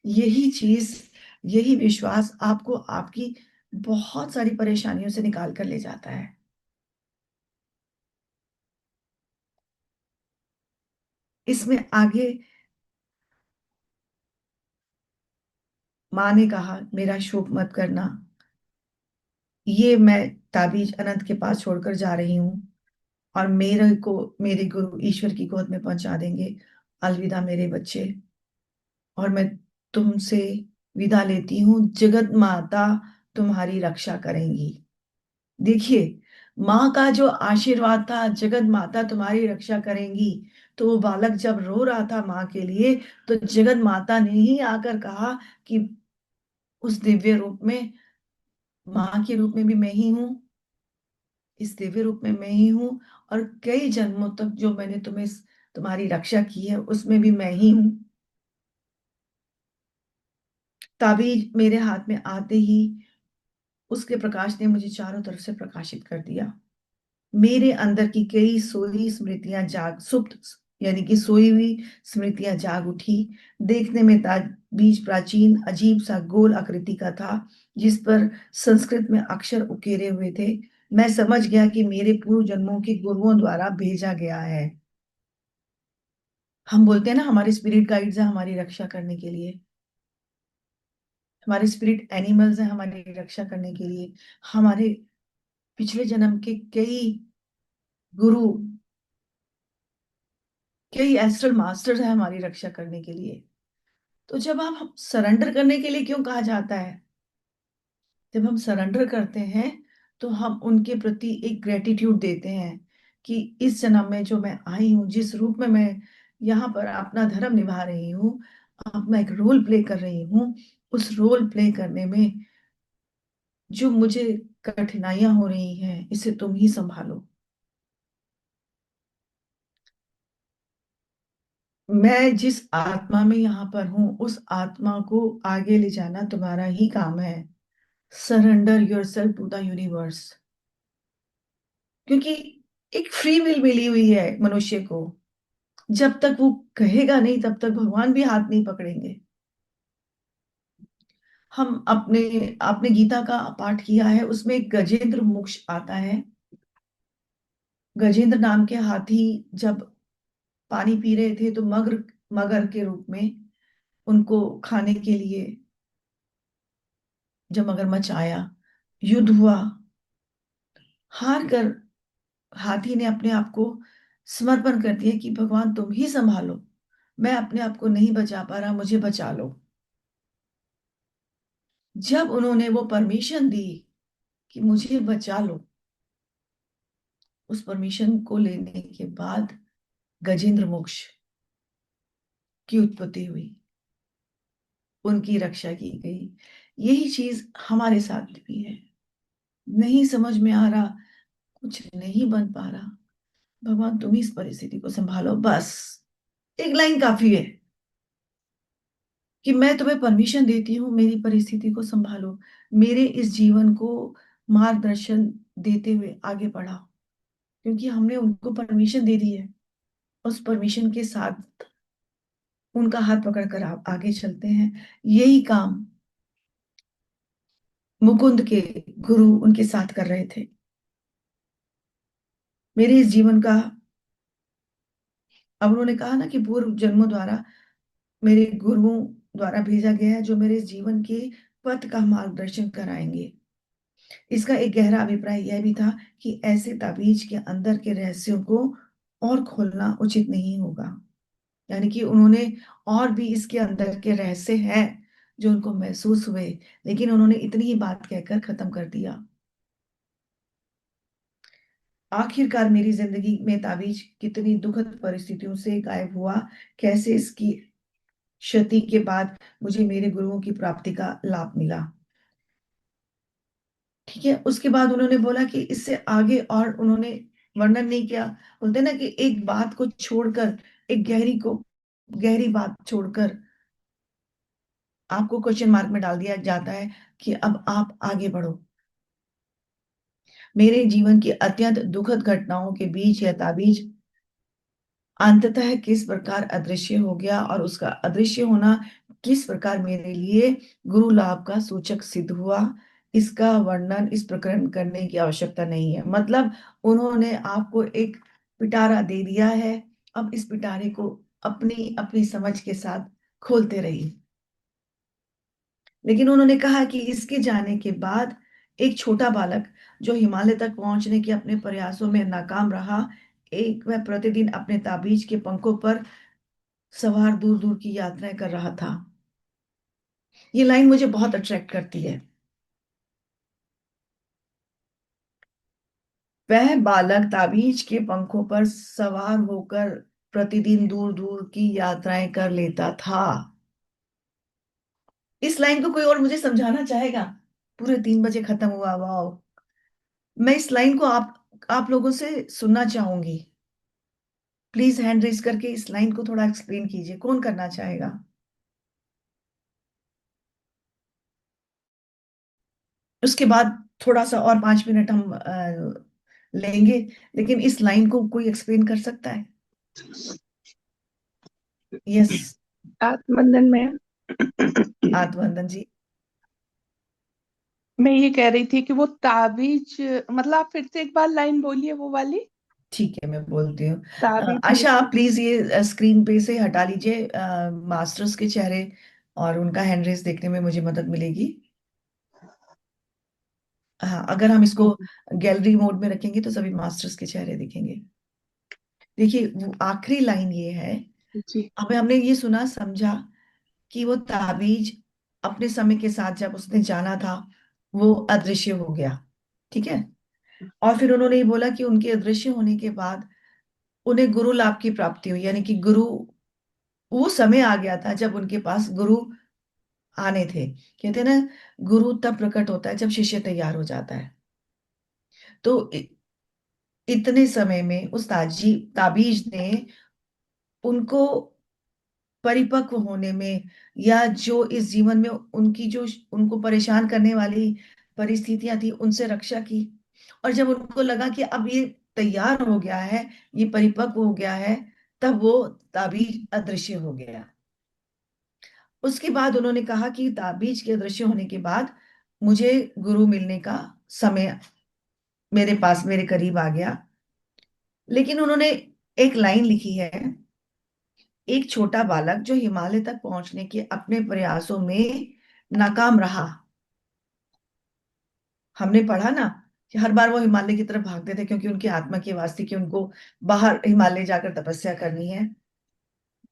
यही चीज, यही विश्वास आपको आपकी बहुत सारी परेशानियों से निकाल कर ले जाता है। इसमें आगे माँ ने कहा, मेरा शोक मत करना, ये मैं ताबीज अनंत के पास छोड़कर जा रही हूँ और मेरे गुरु ईश्वर की गोद में पहुंचा देंगे। अलविदा मेरे बच्चे, और मैं तुमसे विदा लेती हूँ। जगत माता तुम्हारी रक्षा करेंगी। देखिए, माँ का जो आशीर्वाद था, जगत माता तुम्हारी रक्षा करेंगी, तो वो बालक जब रो रहा था माँ के लिए, तो जगत माता ने ही आकर कहा कि उस दिव्य रूप में, माँ के रूप में भी मैं ही हूँ, इस दिव्य रूप में मैं ही हूँ, और कई जन्मों तक जो मैंने तुम्हारी रक्षा की है उसमें भी मैं ही हूँ। ताबीज मेरे हाथ में आते ही उसके प्रकाश ने मुझे चारों तरफ से प्रकाशित कर दिया। मेरे अंदर की कई सोई स्मृतियां जाग सुप्त, यानी कि सोई हुई स्मृतियां जाग उठी। देखने में ताबीज प्राचीन अजीब सा गोल आकृति का था, जिस पर संस्कृत में अक्षर उकेरे हुए थे। मैं समझ गया कि मेरे पूर्व जन्मों के गुरुओं द्वारा भेजा गया है। हम बोलते हैं ना, हमारे स्पिरिट गाइड्स हैं हमारी रक्षा करने के लिए, हमारे स्पिरिट एनिमल्स हैं हमारी रक्षा करने के लिए, हमारे पिछले जन्म के कई गुरु, कई एस्ट्रल मास्टर्स हैं हमारी रक्षा करने के लिए। तो जब हम सरेंडर करने के लिए क्यों कहा जाता है? जब हम सरेंडर करते हैं तो हम उनके प्रति एक ग्रेटिट्यूड देते हैं कि इस जन्म में जो मैं आई हूँ, जिस रूप में मैं यहाँ पर अपना धर्म निभा रही हूँ, अपना एक रोल प्ले कर रही हूँ, उस रोल प्ले करने में जो मुझे कठिनाइयां हो रही हैं, इसे तुम ही संभालो। मैं जिस आत्मा में यहाँ पर हूँ, उस आत्मा को आगे ले जाना तुम्हारा ही काम है। Surrender yourself to the universe. क्योंकि एक फ्री विल मिली हुई है मनुष्य को। जब तक वो कहेगा नहीं तब तक भगवान भी हाथ नहीं पकड़ेंगे। हम अपने आपने गीता का पाठ किया है, उसमें एक गजेंद्र मोक्ष आता है। गजेंद्र नाम के हाथी जब पानी पी रहे थे तो मगर मगर के रूप में उनको खाने के लिए जब मगरमच्छ आया, युद्ध हुआ, हार कर हाथी ने अपने आप को समर्पण कर दिया कि भगवान तुम ही संभालो, मैं अपने आप को नहीं बचा पा रहा, मुझे बचा लो। जब उन्होंने वो परमिशन दी कि मुझे बचा लो, उस परमिशन को लेने के बाद गजेंद्र मोक्ष की उत्पत्ति हुई, उनकी रक्षा की गई। यही चीज हमारे साथ भी है। नहीं समझ में आ रहा, कुछ नहीं बन पा रहा, भगवान तुम ही इस परिस्थिति को संभालो, बस एक लाइन काफी है कि मैं तुम्हें परमिशन देती हूँ, मेरी परिस्थिति को संभालो, मेरे इस जीवन को मार्गदर्शन देते हुए आगे बढ़ाओ। क्योंकि हमने उनको परमिशन दे दी है, उस परमिशन के साथ उनका हाथ पकड़कर आप आगे चलते हैं। यही काम मुकुंद के गुरु उनके साथ कर रहे थे। मेरे इस जीवन का, अब उन्होंने कहा ना कि पूर्व जन्मों द्वारा मेरे गुरुओं द्वारा भेजा गया है, जो मेरे इस जीवन के पथ का मार्गदर्शन कराएंगे। इसका एक गहरा अभिप्राय यह भी था कि ऐसे ताबीज के अंदर के रहस्यों को और खोलना उचित नहीं होगा। यानी कि उन्होंने और भी इसके अंदर के रहस्य हैं जो उनको महसूस हुए, लेकिन उन्होंने इतनी ही बात कहकर खत्म कर दिया। आखिरकार मेरी जिंदगी में ताबीज कितनी दुखद परिस्थितियों से गायब हुआ, कैसे इसकी क्षति के बाद मुझे मेरे गुरुओं की प्राप्ति का लाभ मिला। ठीक है, उसके बाद उन्होंने बोला कि इससे आगे और उन्होंने वर्णन नहीं किया। बोलते हैं ना कि एक बात को छोड़कर, एक गहरी बात छोड़कर आपको क्वेश्चन मार्क में डाल दिया जाता है कि अब आप आगे बढ़ो। मेरे जीवन की अत्यंत दुखद घटनाओं के बीच यह ताबीज अंततः किस प्रकार अदृश्य हो गया और उसका अदृश्य होना किस प्रकार मेरे लिए गुरु लाभ का सूचक सिद्ध हुआ, इसका वर्णन इस प्रकरण करने की आवश्यकता नहीं है। मतलब उन्होंने आपको एक पिटारा दे दिया है, अब इस पिटारे को अपनी अपनी समझ के साथ खोलते रहिए। लेकिन उन्होंने कहा कि इसके जाने के बाद एक छोटा बालक जो हिमालय तक पहुंचने के अपने प्रयासों में नाकाम रहा, एक वह प्रतिदिन अपने ताबीज के पंखों पर सवार दूर दूर की यात्राएं कर रहा था। ये लाइन मुझे बहुत अट्रैक्ट करती है। वह बालक ताबीज के पंखों पर सवार होकर प्रतिदिन दूर दूर की यात्राएं कर लेता था। इस लाइन को कोई और मुझे समझाना चाहेगा? पूरे 3 बजे खत्म हुआ, वाह। मैं इस लाइन को आप लोगों से सुनना चाहूंगी। प्लीज हैंड रेज करके इस लाइन को थोड़ा एक्सप्लेन कीजिए, कौन करना चाहेगा? उसके बाद थोड़ा सा और 5 मिनट हम लेंगे, लेकिन इस लाइन को कोई एक्सप्लेन कर सकता है? यस। आत्मबंधन में आत्मबंधन जी। मैं ये कह रही थी कि वो ताबीज, मतलब आप फिर से एक बार लाइन बोलिए वो वाली। ठीक है, मैं बोलती हूँ। ताबीज में आशा, आप प्लीज ये स्क्रीन पे से हटा लीजिए मास्टर्स के चेहरे, और उनका हैंड रेस देखने में मुझे मदद मिलेगी। हाँ, अगर हम इसको गैलरी मोड में रखेंगे तो सभी मास्टर्स के चेहरे दिखेंगे। देखिए, वो आखिरी लाइन ये है। जी। हमें हमने ये सुना समझा कि वो ताबीज अपने समय के साथ जब उसने जाना था वो अदृश्य हो गया। ठीक है। और फिर उन्होंने ये बोला कि उनके अदृश्य होने के बाद उन्हें गुरु लाभ की प्राप्ति हुई, यानी कि गुरु, वो समय आ गया था जब उनके पास गुरु आने थे। कहते हैं ना, गुरु तब प्रकट होता है जब शिष्य तैयार हो जाता है। तो इतने समय में उस ताबीज ने उनको परिपक्व होने में, या जो इस जीवन में उनकी जो उनको परेशान करने वाली परिस्थितियां थी उनसे रक्षा की। और जब उनको लगा कि अब ये तैयार हो गया है, ये परिपक्व हो गया है, तब वो ताबीज अदृश्य हो गया। उसके बाद उन्होंने कहा कि ताबीज के अदृश्य होने के बाद मुझे गुरु मिलने का समय मेरे पास, मेरे करीब आ गया। लेकिन उन्होंने एक लाइन लिखी है, एक छोटा बालक जो हिमालय तक पहुंचने के अपने प्रयासों में नाकाम रहा। हमने पढ़ा ना कि हर बार वो हिमालय की तरफ भागते थे क्योंकि उनकी आत्मा की आवाज थी कि उनको बाहर हिमालय जाकर तपस्या करनी है।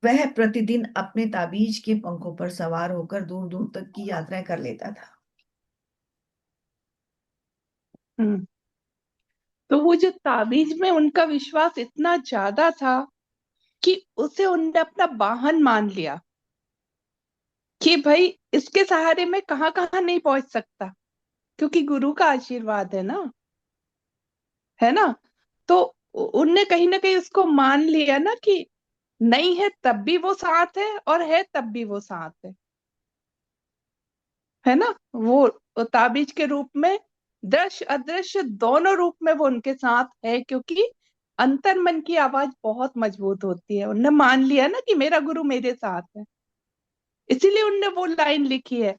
वह प्रतिदिन अपने ताबीज के पंखों पर सवार होकर दूर दूर तक की यात्राएं कर लेता था। हम्म। तो वो जो ताबीज में उनका विश्वास इतना ज्यादा था कि उसे उनने अपना वाहन मान लिया कि भाई इसके सहारे मैं कहाँ कहाँ नहीं पहुंच सकता, क्योंकि गुरु का आशीर्वाद है ना। तो उनने कहीं ना कहीं उसको मान लिया ना कि नहीं है तब भी वो साथ है तब भी वो साथ है ना। वो ताबीज के रूप में, दृश्य अदृश्य दोनों रूप में वो उनके साथ है, क्योंकि अंतर मन की आवाज बहुत मजबूत होती है। उनने मान लिया ना कि मेरा गुरु मेरे साथ है, इसीलिए उनने वो लाइन लिखी है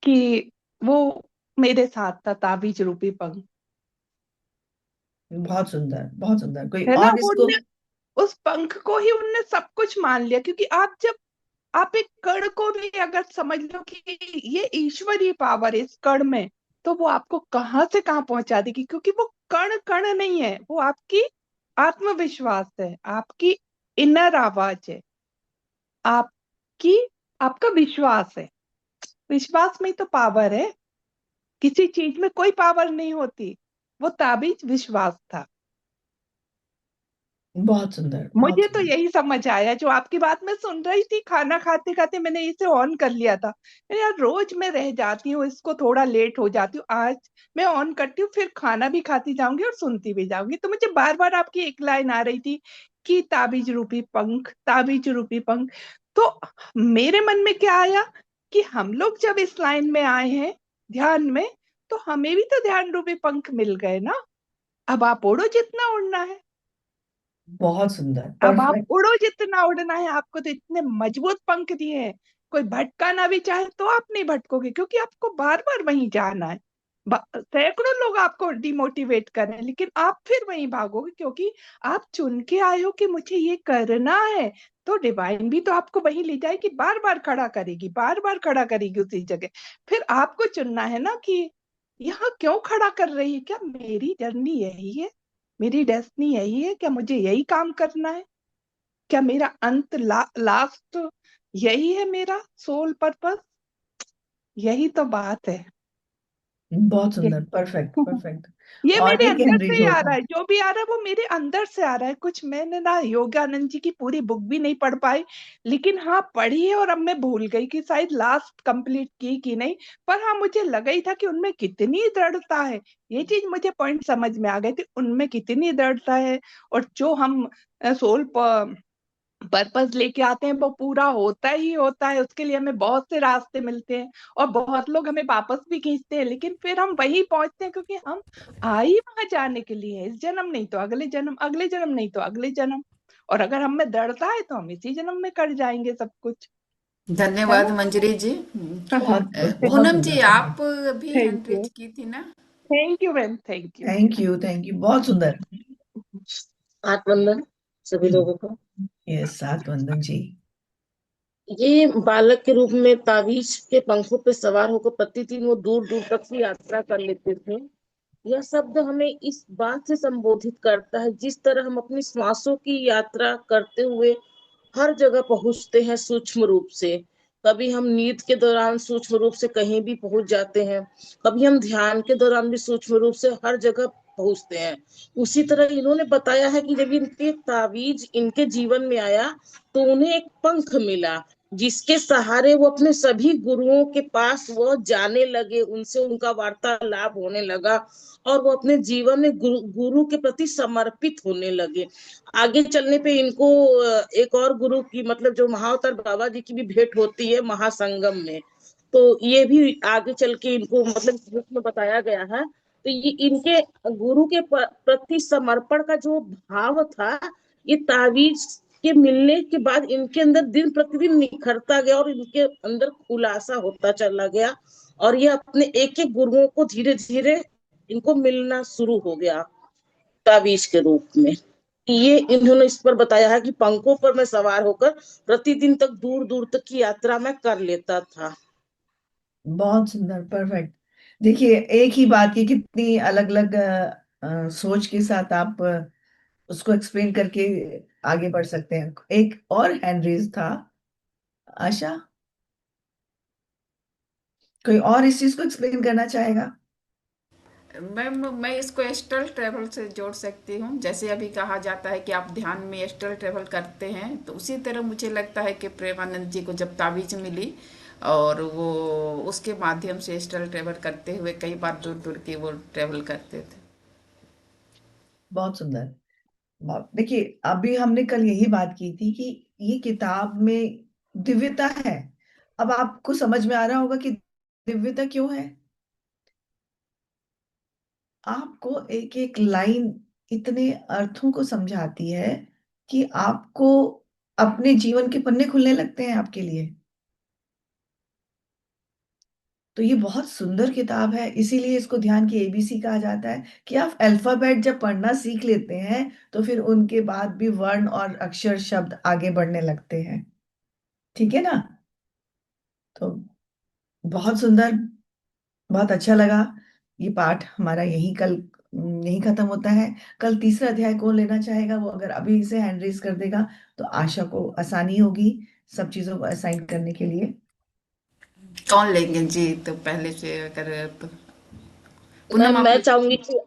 कि वो मेरे साथ था ताबीज रूपी पंख। बहुत सुंदर, बहुत सुंदर। कोई है ना, और वो इसको? उनने उस पंख को ही उनने सब कुछ मान लिया, क्योंकि आप एक कण को भी अगर समझ लो कि ये ईश्वरीय पावर है इस कण में, तो वो आपको कहाँ से कहाँ पहुंचा देगी, क्योंकि वो कण कण नहीं है, वो आपकी आत्मविश्वास है, आपकी इनर आवाज है, आपकी आपका विश्वास है। विश्वास में ही तो पावर है, किसी चीज में कोई पावर नहीं होती। वो ताबीज विश्वास था। बहुत सुंदर, बहुत मुझे तो सुंदर। यही समझ आया, जो आपकी बात मैं सुन रही थी, खाना खाते खाते मैंने इसे ऑन कर लिया था। मैंने यार रोज मैं रह जाती हूँ, इसको थोड़ा लेट हो जाती हूँ, आज मैं ऑन करती हूँ, फिर खाना भी खाती जाऊंगी और सुनती भी जाऊंगी। तो मुझे बार बार आपकी एक लाइन आ रही थी कि ताबीज रूपी पंख, ताबीज रूपी पंख। तो मेरे मन में क्या आया कि हम लोग जब इस लाइन में आए हैं ध्यान में, तो हमें भी तो ध्यान रूपी पंख मिल गए ना। अब आप उड़ो जितना उड़ना है, बहुत सुंदर, अब आप परफेक्ट। उड़ो जितना उड़ना है, आपको तो इतने मजबूत पंख दिए हैं, कोई भटकाना भी चाहे तो आप नहीं भटकोगे, क्योंकि आपको बार बार वहीं जाना है। सैकड़ों लोग आपको डिमोटिवेट कर रहे हैं, लेकिन आप फिर वहीं भागोगे, क्योंकि आप चुन के आए हो कि मुझे ये करना है। तो डिवाइन भी तो आपको वहीं ले जाएगी, बार बार खड़ा करेगी, बार बार खड़ा करेगी उसी जगह। फिर आपको चुनना है ना कि यहाँ क्यों खड़ा कर रही है, क्या मेरी जर्नी यही है, मेरी डेस्टिनी यही है, क्या मुझे यही काम करना है, क्या मेरा अंत लास्ट यही है, मेरा सोल पर्पस। यही तो बात है। बहुत ये सुंदर, परफेक्ट, परफेक्ट। ये और मेरे एक अंदर हेनरी से ही आ जोता। रहा है, जो भी आ रहा है वो मेरे अंदर से आ रहा है। कुछ मैंने ना योगानंद जी की पूरी बुक भी नहीं पढ़ पाई, लेकिन हाँ पढ़ी है, और अब मैं भूल गई कि शायद लास्ट कंप्लीट की कि नहीं। पर हाँ मुझे लगा ही था कि उनमें कितनी दृढ़ता है, ये चीज मुझे पॉइंट समझ में आ गई थी, उनमें कितनी दृढ़ता है। और जो हम सोल पर्पस लेके आते हैं वो पूरा होता ही होता है, उसके लिए हमें बहुत से रास्ते मिलते हैं, और बहुत लोग हमें वापस भी खींचते हैं, लेकिन फिर हम वहीं पहुंचते हैं, क्योंकि हम आई वहां जाने के लिए हैं। इस जन्म नहीं तो अगले जन्म, अगले जन्म नहीं तो अगले जन्म। और अगर हम में दृढ़ता है तो हम इसी जन्म में कर जाएंगे सब कुछ। है धन्यवाद ना। मंजरी जी। बहुत बहुत पूनम जी सुंदर, आप परफेक्ट। भी थैंक हैंड यू, रेज की थी ना? Thank you ma'am, thank you. Thank you, thank you, बहुत सुंदर। आत्मवंदन सभी लोगों को। यस, सात वंदन जी। ये बालक के रूप में ताबीज के पंखों पे सवार होकर प्रतिदिन वो दूर दूर तक की यात्रा कर लेते थे। यह शब्द हमें इस बात से संबोधित करता है, जिस तरह हम अपनी श्वासों की यात्रा करते हुए हर जगह पहुंचते हैं सूक्ष्म रूप से। कभी हम नींद के दौरान सूक्ष्म रूप से कहीं भी पहुंच जाते हैं, कभी हम ध्यान के दौरान भी सूक्ष्म रूप से हर जगह पहुंचते हैं। उसी तरह इन्होंने बताया है कि जब इनके ताबीज इनके जीवन में आया तो उन्हें एक पंख मिला, जिसके सहारे वो अपने सभी गुरुओं के पास वो जाने लगे, उनसे उनका वार्तालाप होने लगा, और वो अपने जीवन में गुरु के प्रति समर्पित होने लगे। आगे चलने पे इनको एक और गुरु की, मतलब जो महाअवतार बाबा जी की भी भेंट होती है महासंगम में। तो ये भी आगे चल के इनको मतलब बुक में बताया गया है। तो ये इनके गुरु के प्रति समर्पण का जो भाव था, ये तावीज के मिलने के बाद इनके अंदर दिन प्रतिदिन निखरता गया और इनके अंदर खुलासा होता चला गया, और ये अपने एक एक गुरुओं को धीरे धीरे इनको मिलना शुरू हो गया तावीज के रूप में। ये इन्होंने इस पर बताया है कि पंखों पर मैं सवार होकर प्रतिदिन तक दूर दूर तक की यात्रा मैं कर लेता था। बहुत सुंदर, परफेक्ट। देखिए, एक ही बात की कितनी अलग अलग सोच के साथ आप उसको एक्सप्लेन करके आगे बढ़ सकते हैं। एक और हैंड रेज था, आशा। कोई और इस चीज को एक्सप्लेन करना चाहेगा? मैम मैं इसको एस्ट्रल ट्रेवल से जोड़ सकती हूँ। जैसे अभी कहा जाता है कि आप ध्यान में एस्ट्रल ट्रेवल करते हैं, तो उसी तरह मुझे लगता है कि प्रेमानंद जी को जब ताबीज मिली और वो उसके माध्यम से एस्ट्रल ट्रेवल करते हुए कई बार दूर दूर की वो ट्रेवल करते थे। बहुत सुंदर। देखिए, अभी हमने कल यही बात की थी कि ये किताब में दिव्यता है। अब आपको समझ में आ रहा होगा कि दिव्यता क्यों है। आपको एक एक लाइन इतने अर्थों को समझाती है कि आपको अपने जीवन के पन्ने खुलने लगते हैं आपके लिए। तो ये बहुत सुंदर किताब है, इसीलिए इसको ध्यान की एबीसी कहा जाता है कि आप अल्फाबेट जब पढ़ना सीख लेते हैं तो फिर उनके बाद भी वर्ण और अक्षर शब्द आगे बढ़ने लगते हैं। ठीक है ना? तो बहुत सुंदर, बहुत अच्छा लगा। ये पाठ हमारा यही खत्म होता है। कल तीसरा अध्याय कौन लेना चाहेगा, वो अगर अभी इसे हैंड रेज कर देगा तो आशा को आसानी होगी सब चीजों को असाइन करने के लिए। कौन लेंगे जी? तो पहले से अगर तो मैम पूनम आप मैं ले। चाहूंगी कि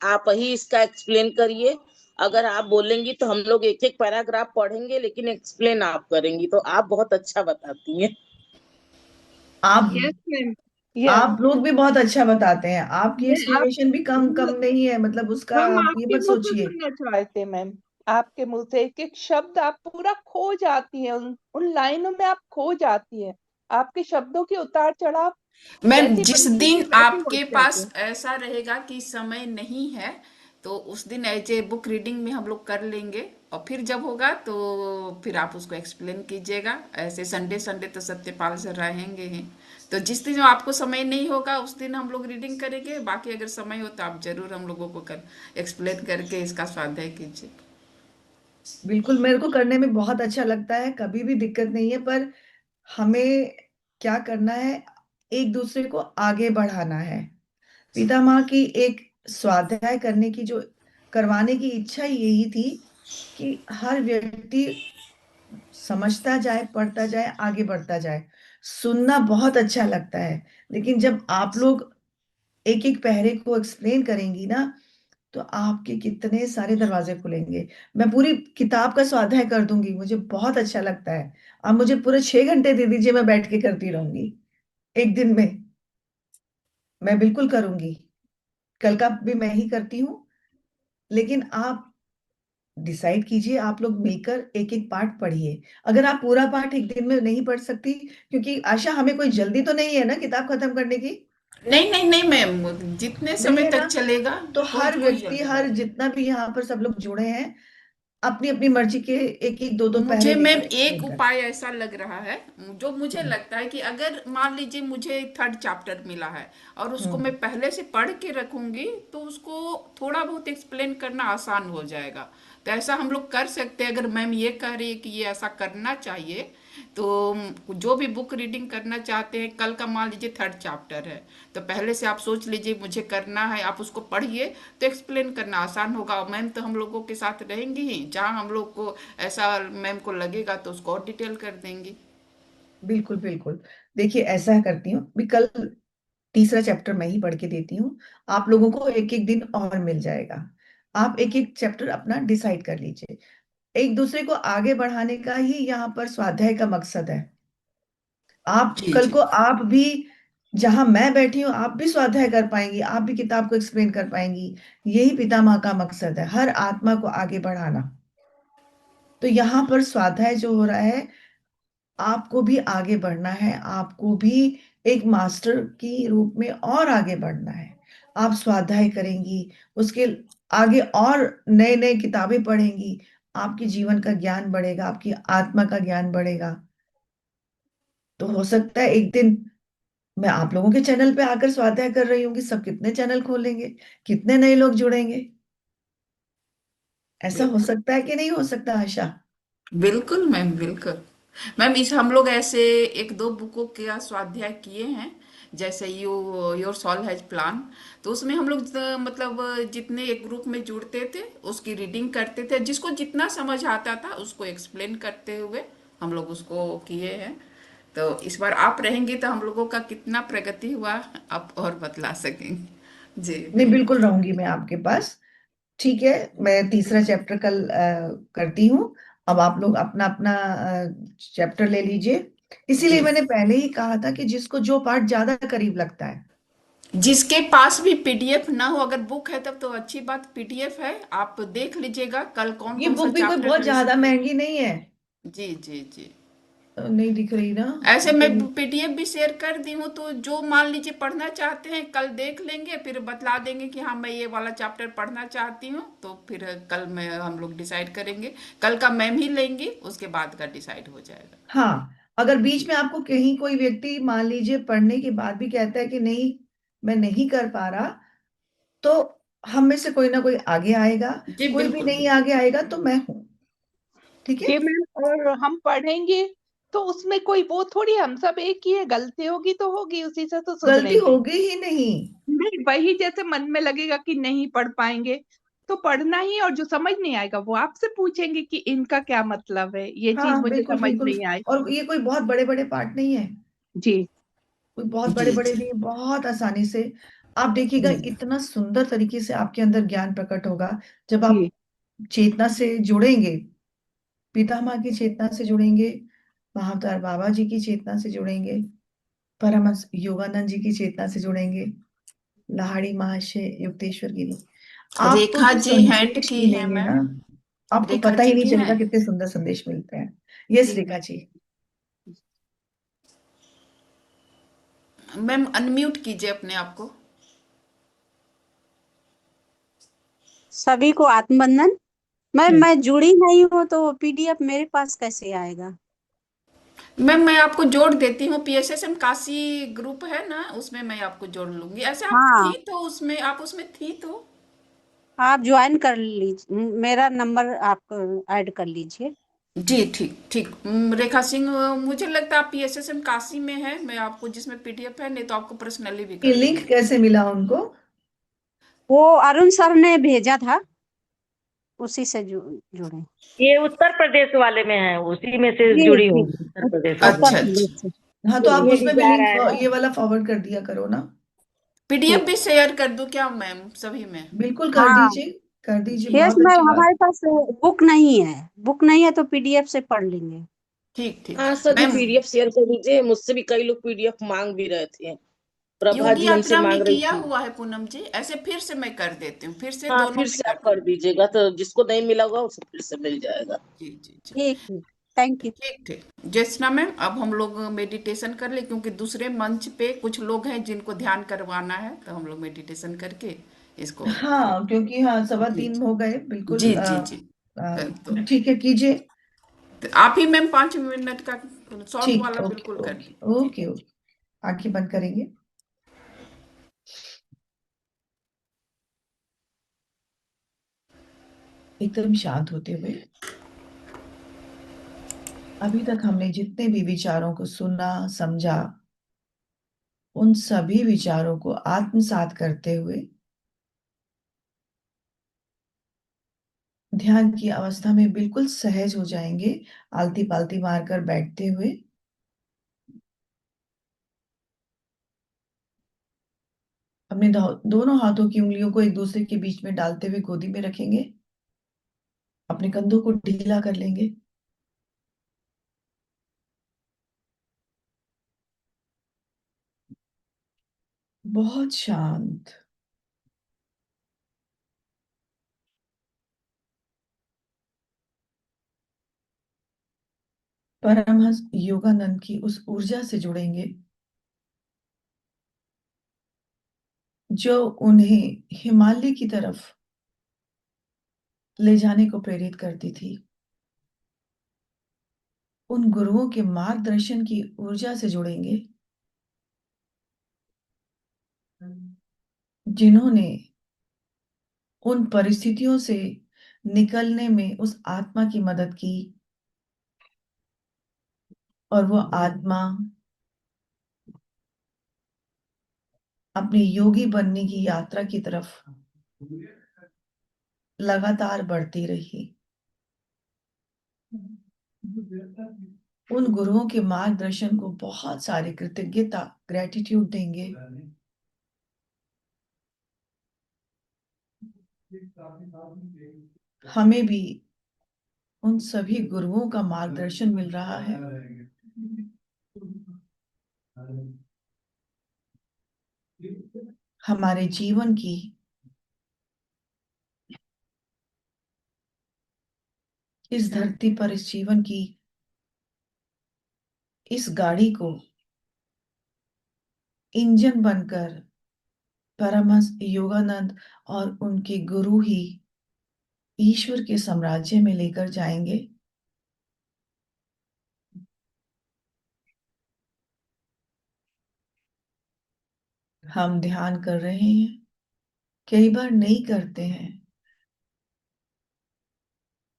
आप ही इसका एक्सप्लेन करिए। अगर आप बोलेंगी तो हम लोग एक एक पैराग्राफ पढ़ेंगे, लेकिन एक्सप्लेन आप करेंगी, तो आप बहुत अच्छा बताती हैं। आप यस मैम। यस। आप लोग भी बहुत अच्छा बताते हैं, आपकी मैं आप एक्सप्लेनेशन भी कम कम नहीं है, मतलब उसका हम आप ये आपके मत मुंह से सोचिए। सुनना चाहते मैम। आपके मुंह से एक एक शब्द आप पूरा खो जाती हैं, उन लाइनों में आप खो जाती हैं। आपके शब्दों के उतार चढ़ाव मैम जैसी जिस बनती थी दिन वैसी हो आपके जाती पास हैं। ऐसा रहेगा कि समय नहीं है, तो उस दिन ऐसे बुक रीडिंग में हम लोग कर लेंगे, और फिर जब होगा तो फिर आप उसको एक्सप्लेन कीजिएगा। ऐसे संडे संडे तो सत्यपाल सर रहेंगे ही, तो जिस दिन आपको समय नहीं होगा उस दिन हम लोग रीडिंग करेंगे। बाकी अगर समय हो तो आप जरूर हम लोगों को कर एक्सप्लेन करके इसका स्वाध्याय कीजिए। बिल्कुल, मेरे को करने में बहुत अच्छा लगता है, कभी भी दिक्कत नहीं है। पर हमें क्या करना है, एक दूसरे को आगे बढ़ाना है। पितामह की एक स्वाध्याय करने की जो करवाने की इच्छा ही यही थी कि हर व्यक्ति समझता जाए, पढ़ता जाए, आगे बढ़ता जाए। सुनना बहुत अच्छा लगता है, लेकिन जब आप लोग एक एक पहरे को एक्सप्लेन करेंगी ना तो आपके कितने सारे दरवाजे खुलेंगे। मैं पूरी किताब का स्वाध्याय कर दूंगी, मुझे बहुत अच्छा लगता है। आप मुझे पूरे 6 घंटे दे दीजिए, मैं बैठ के करती रहूंगी एक दिन में। मैं बिल्कुल करूंगी। कल का भी मैं ही करती हूँ। लेकिन आप डिसाइड कीजिए, आप लोग मिलकर एक एक पार्ट पढ़िए। अगर आप पूरा पार्ट एक दिन में नहीं पढ़ सकती, क्योंकि आशा हमें कोई जल्दी तो नहीं है ना किताब खत्म करने की। नहीं नहीं नहीं मैम, जितने नहीं समय है तक ना? चलेगा। तो कोई हर कोई व्यक्ति, जल्दी हर नहीं। जितना भी यहाँ पर सब लोग जुड़े हैं, अपनी अपनी मर्जी के एक एक दो दो पहरे मुझे मैम लेकर एक एक्सप्लेन कर। उपाय ऐसा लग रहा है, जो मुझे हम्म। लगता है कि अगर मान लीजिए मुझे थर्ड चैप्टर मिला है और उसको हम्म। मैं पहले से पढ़ के रखूंगी, तो उसको थोड़ा बहुत एक्सप्लेन करना आसान हो जाएगा। तो ऐसा हम लोग कर सकते हैं, अगर मैम ये कह रही है कि ये ऐसा करना चाहिए, तो जो भी बुक रीडिंग करना चाहते हैं, कल का मान लीजिए थर्ड चैप्टर है, तो पहले से आप सोच लीजिए मुझे करना है, आप उसको पढ़िए, तो एक्सप्लेन करना आसान होगा। और मैम तो हम लोगों के साथ रहेंगी ही, जहाँ हम लोग को ऐसा मैम को लगेगा तो उसको और डिटेल कर देंगी। बिल्कुल बिल्कुल। देखिए, ऐसा करती हूँ, भी कल तीसरा चैप्टर मैं ही पढ़ के देती हूँ। आप लोगों को एक एक दिन और मिल जाएगा। आप एक एक चैप्टर अपना डिसाइड कर लीजिए। एक दूसरे को आगे बढ़ाने का ही यहाँ पर स्वाध्याय का मकसद है। आप जी कल जी। को आप भी जहां मैं बैठी हूँ आप भी स्वाध्याय कर पाएंगी, आप भी किताब को एक्सप्लेन कर पाएंगी। यही पितामह का मकसद है, हर आत्मा को आगे बढ़ाना। तो यहाँ पर स्वाध्याय जो हो रहा है, आपको भी आगे बढ़ना है, आपको भी एक मास्टर की रूप में और आगे बढ़ना है। आप स्वाध्याय करेंगी, उसके आगे और नए नए किताबें पढ़ेंगी, आपके जीवन का ज्ञान बढ़ेगा, आपकी आत्मा का ज्ञान बढ़ेगा। तो हो सकता है एक दिन मैं आप लोगों के चैनल पे आकर स्वाध्याय कर रही हूँ कि सब कितने चैनल खोलेंगे, कितने नए लोग जुड़ेंगे। ऐसा हो बिल्कुल सकता है कि नहीं हो सकता आशा? बिल्कुल मैम, बिल्कुल मैम। इस हम लोग ऐसे एक दो बुकों का स्वाध्याय किए हैं, जैसे योर सोल हैज प्लान। तो उसमें हम लोग मतलब जितने एक ग्रुप में जुड़ते थे उसकी रीडिंग करते थे, जिसको जितना समझ आता था उसको एक्सप्लेन करते हुए हम लोग उसको किए हैं। तो इस बार आप रहेंगे तो हम लोगों का कितना प्रगति हुआ आप और बतला सकेंगे। जी नहीं, बिल्कुल। बिल्कुल रहूंगी मैं आपके पास। ठीक है, मैं तीसरा चैप्टर कल करती हूँ। अब आप लोग अपना अपना चैप्टर ले लीजिए। इसीलिए जी, मैंने पहले ही कहा था कि जिसको जो पार्ट ज्यादा करीब लगता है। जिसके पास भी पीडीएफ ना हो, अगर बुक है तब तो अच्छी बात, पीडीएफ है आप देख लीजिएगा कल कौन ये कौन सा बुक भी कोई चैप्टर बहुत कैसे ज्यादा किए। महंगी नहीं है। जी जी जी। नहीं दिख रही ना? ऐसे मैं चलिए। पीडीएफ भी शेयर कर दी हूँ, तो जो मान लीजिए पढ़ना चाहते हैं कल देख लेंगे, फिर बतला देंगे कि हाँ मैं ये वाला चैप्टर पढ़ना चाहती हूँ, तो फिर कल मैं हम लोग डिसाइड करेंगे। कल का मैम ही लेंगी, उसके बाद का डिसाइड हो जाएगा। हाँ, अगर बीच जी में आपको कहीं कोई व्यक्ति मान लीजिए पढ़ने के बाद भी कहता है कि नहीं, मैं नहीं कर पा रहा, तो हम में से कोई ना कोई आगे आएगा। जी कोई भी बिल्कुल नहीं बिल्कुल। आगे आएगा तो मैं हूं। ठीक है। जी मैम, और हम पढ़ेंगे तो उसमें कोई वो थोड़ी, हम सब एक ही है, गलती होगी तो होगी, उसी से तो गलती सुधरेंगे। होगी ही नहीं। नहीं, वही जैसे मन में लगेगा कि नहीं पढ़ पाएंगे तो पढ़ना ही, और जो समझ नहीं आएगा वो आपसे पूछेंगे कि इनका क्या मतलब है, ये चीज हाँ, मुझे बिल्कुल समझ बिल्कुल। नहीं आई। और ये कोई बहुत बड़े बड़े पार्ट नहीं है। जी कोई बहुत बड़े जी बड़े जी नहीं, बहुत आसानी से आप देखिएगा। जी इतना सुंदर तरीके से आपके अंदर ज्ञान प्रकट होगा जब आप जी चेतना से जुड़ेंगे, पितामह की चेतना से जुड़ेंगे, महाअवतार बाबा जी की चेतना से जुड़ेंगे, परमहंस योगानंद जी की चेतना से जुड़ेंगे, लाहिड़ी महाशय युक्तेश्वर की। आपको रेखा जो जी हैंड संदेश की है मिलेंगे ना, मैम। आपको रेखा पता जी ही नहीं भी हैं। चलेगा कितने सुंदर संदेश मिलते हैं। यस जी रेखा जी। मैम अनम्यूट कीजिए अपने आप को। सभी को आत्मबंधन। हम्म। मैं जुड़ी नहीं हूँ तो पीडीएफ मेरे पास कैसे आएगा? मैम मैं आपको जोड़ देती हूँ, पीएसएसएम काशी ग्रुप है ना, उसमें मैं आपको जोड़ लूंगी। ऐसे आप हाँ, थी तो उसमें, आप उसमें थी तो। आप ज्वाइन कर लीजिए, मेरा नंबर आप ऐड कर लीजिए। जी ठीक ठीक। रेखा सिंह, मुझे लगता है आप पीएसएसएम काशी में है, मैं आपको जिसमें पीडीएफ है, नहीं तो आपको पर्सनली भी ये कर लिंक दूंगी। कैसे मिला उनको? वो अरुण सर ने भेजा था, उसी से जुड़े। ये उत्तर प्रदेश वाले में है, उसी में से जी जुड़ी जी, हूँ, उत्तर प्रदेश वाले उत्तर अच्छा में। अच्छा। प्रदेश से। हाँ, तो आप ये उसमें भी जा लिंक रहा है ना। ये वाला फॉरवर्ड कर दिया करो ना। पीडीएफ ठीक। भी शेयर कर दूं क्या मैम सभी में? बिल्कुल कर हाँ, दीजिए, कर दीजिए, यस बहुत मैम, अच्छी बात। हमारे पास बुक नहीं है, बुक नहीं है तो पीडीएफ से पढ़ लेंगे। ठीक ठीक। हाँ सर, जी मैम पीडीएफ शेयर कर दीजिए, मुझसे भी कई लोग पीडीएफ मांग भी रहे थे। प्रभा योगी जी हमसे यात्रा मांग में रही किया थी। हुआ है पूनम जी, ऐसे फिर से मैं कर देती हूँ, फिर से हाँ, दोनों फिर में से कर आप कर दूंगी। दीजिएगा तो जिसको नहीं मिला होगा उसे फिर से मिल जाएगा। जी जी जी। ठीक ठीक, थैंक यू। ठीक ठीक। जैसना मैम, अब हम लोग मेडिटेशन कर ले, क्योंकि दूसरे मंच पे कुछ लोग हैं जिनको ध्यान करवाना है, तो हम लोग मेडिटेशन करके इसको फिर। हाँ, क्योंकि हाँ सवा जी तीन हो गए बिल्कुल। जी जी जी। तो ठीक है, कीजिए। तो आप ही मैम 5 मिनट का शॉर्ट ठीक, वाला ओके बिल्कुल कर ओके दीजिए जी। Okay okay. आंखें बंद करेंगे। एकदम शांत होते हुए, अभी तक हमने जितने भी विचारों को सुना समझा, उन सभी विचारों को आत्मसात करते हुए ध्यान की अवस्था में बिल्कुल सहज हो जाएंगे, आलती पालती मारकर बैठते हुए। अपने दोनों हाथों की उंगलियों को एक दूसरे के बीच में डालते हुए गोदी में रखेंगे। अपने कंधों को ढीला कर लेंगे। बहुत शांत। परमहंस योगानंद की उस ऊर्जा से जुड़ेंगे जो उन्हें हिमालय की तरफ ले जाने को प्रेरित करती थी। उन गुरुओं के मार्गदर्शन की ऊर्जा से जुड़ेंगे जिन्होंने उन परिस्थितियों से निकलने में उस आत्मा की मदद की, और वो आत्मा अपनी योगी बनने की यात्रा की तरफ लगातार बढ़ती रही। उन गुरुओं के मार्गदर्शन को बहुत सारी कृतज्ञता, ग्रेटिट्यूड देंगे। हमें भी उन सभी गुरुओं का मार्गदर्शन मिल रहा है। हमारे जीवन की इस धरती पर, इस जीवन की इस गाड़ी को इंजन बनकर परमहंस योगानंद और उनके गुरु ही ईश्वर के साम्राज्य में लेकर जाएंगे। हम ध्यान कर रहे हैं, कई बार नहीं करते हैं,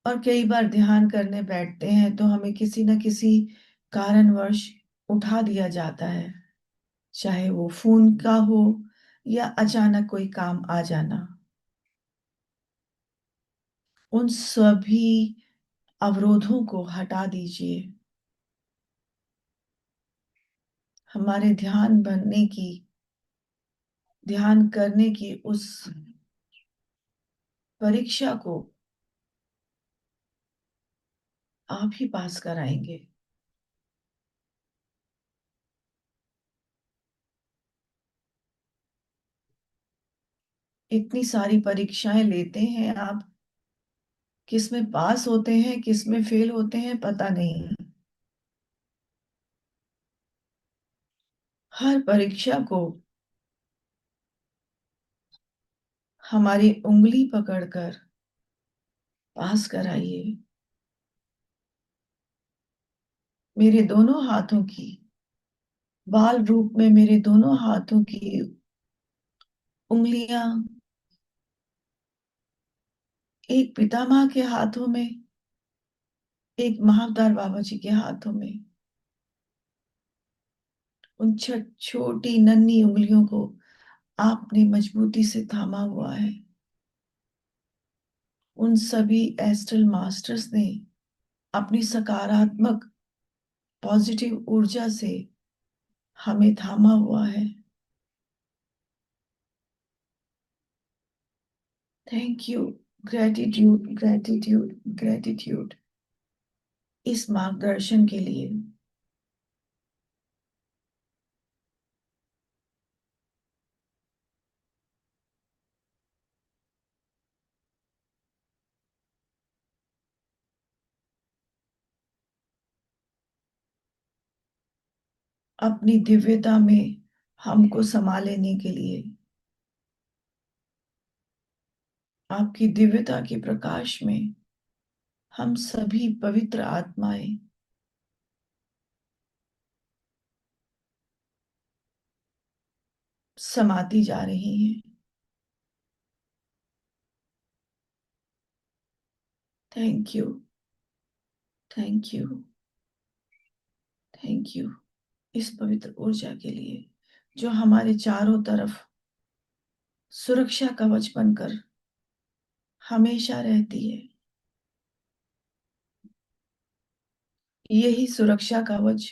और कई बार ध्यान करने बैठते हैं तो हमें किसी न किसी कारणवश उठा दिया जाता है, चाहे वो फोन का हो या अचानक कोई काम आ जाना। उन सभी अवरोधों को हटा दीजिए। हमारे ध्यान करने की उस परीक्षा को आप ही पास कराएंगे। इतनी सारी परीक्षाएं लेते हैं आप, किसमें पास होते हैं, किसमें फेल होते हैं, पता नहीं। हर परीक्षा को हमारी उंगली पकड़कर पास कराइए। मेरे दोनों हाथों की, बाल रूप में मेरे दोनों हाथों की उंगलियां एक पितामह के हाथों में, एक महाअवतार बाबा जी के हाथों में, उन छोटी नन्ही उंगलियों को आपने मजबूती से थामा हुआ है। उन सभी एस्ट्रल मास्टर्स ने अपनी सकारात्मक पॉजिटिव ऊर्जा से हमें थामा हुआ है। Thank you, gratitude, gratitude, gratitude इस मार्गदर्शन के लिए। अपनी दिव्यता में हमको समा लेने के लिए, आपकी दिव्यता के प्रकाश में हम सभी पवित्र आत्माएं समाती जा रही हैं। Thank you, thank you, thank you इस पवित्र ऊर्जा के लिए जो हमारे चारों तरफ सुरक्षा कवच बनकर हमेशा रहती है। यही सुरक्षा कवच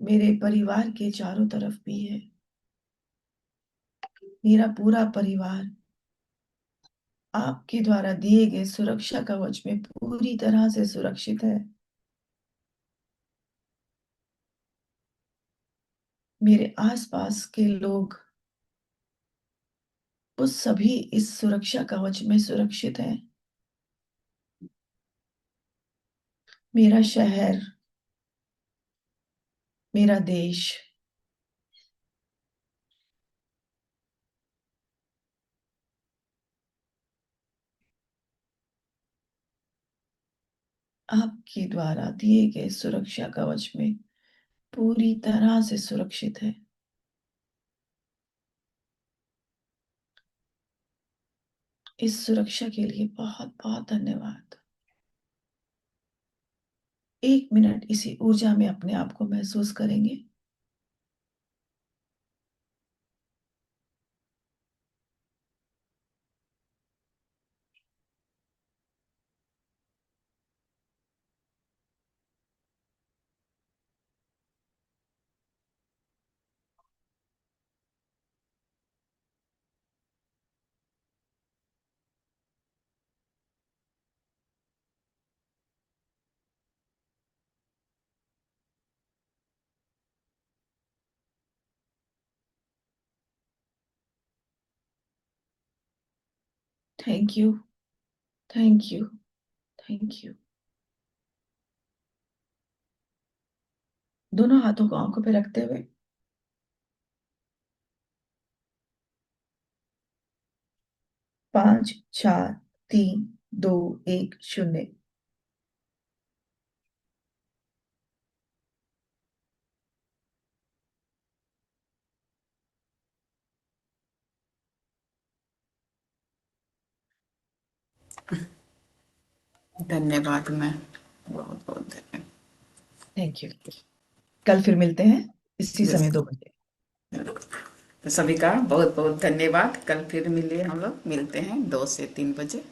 मेरे परिवार के चारों तरफ भी है। मेरा पूरा परिवार आपके द्वारा दिए गए सुरक्षा कवच में पूरी तरह से सुरक्षित है। मेरे आसपास के लोग वो सभी इस सुरक्षा कवच में सुरक्षित हैं। मेरा शहर, मेरा देश, आपके द्वारा दिए गए सुरक्षा कवच में पूरी तरह से सुरक्षित है। इस सुरक्षा के लिए बहुत बहुत धन्यवाद। 1 मिनट इसी ऊर्जा में अपने आप को महसूस करेंगे। Thank you, thank you, thank you. दोनों हाथों को आंखों पे रखते हुए 5 4 3 2 1 0। धन्यवाद मैम, बहुत बहुत धन्यवाद। Thank you. कल फिर मिलते हैं इसी समय 2 बजे। तो सभी का बहुत बहुत धन्यवाद। कल फिर हम लोग मिलते हैं 2 से 3 बजे।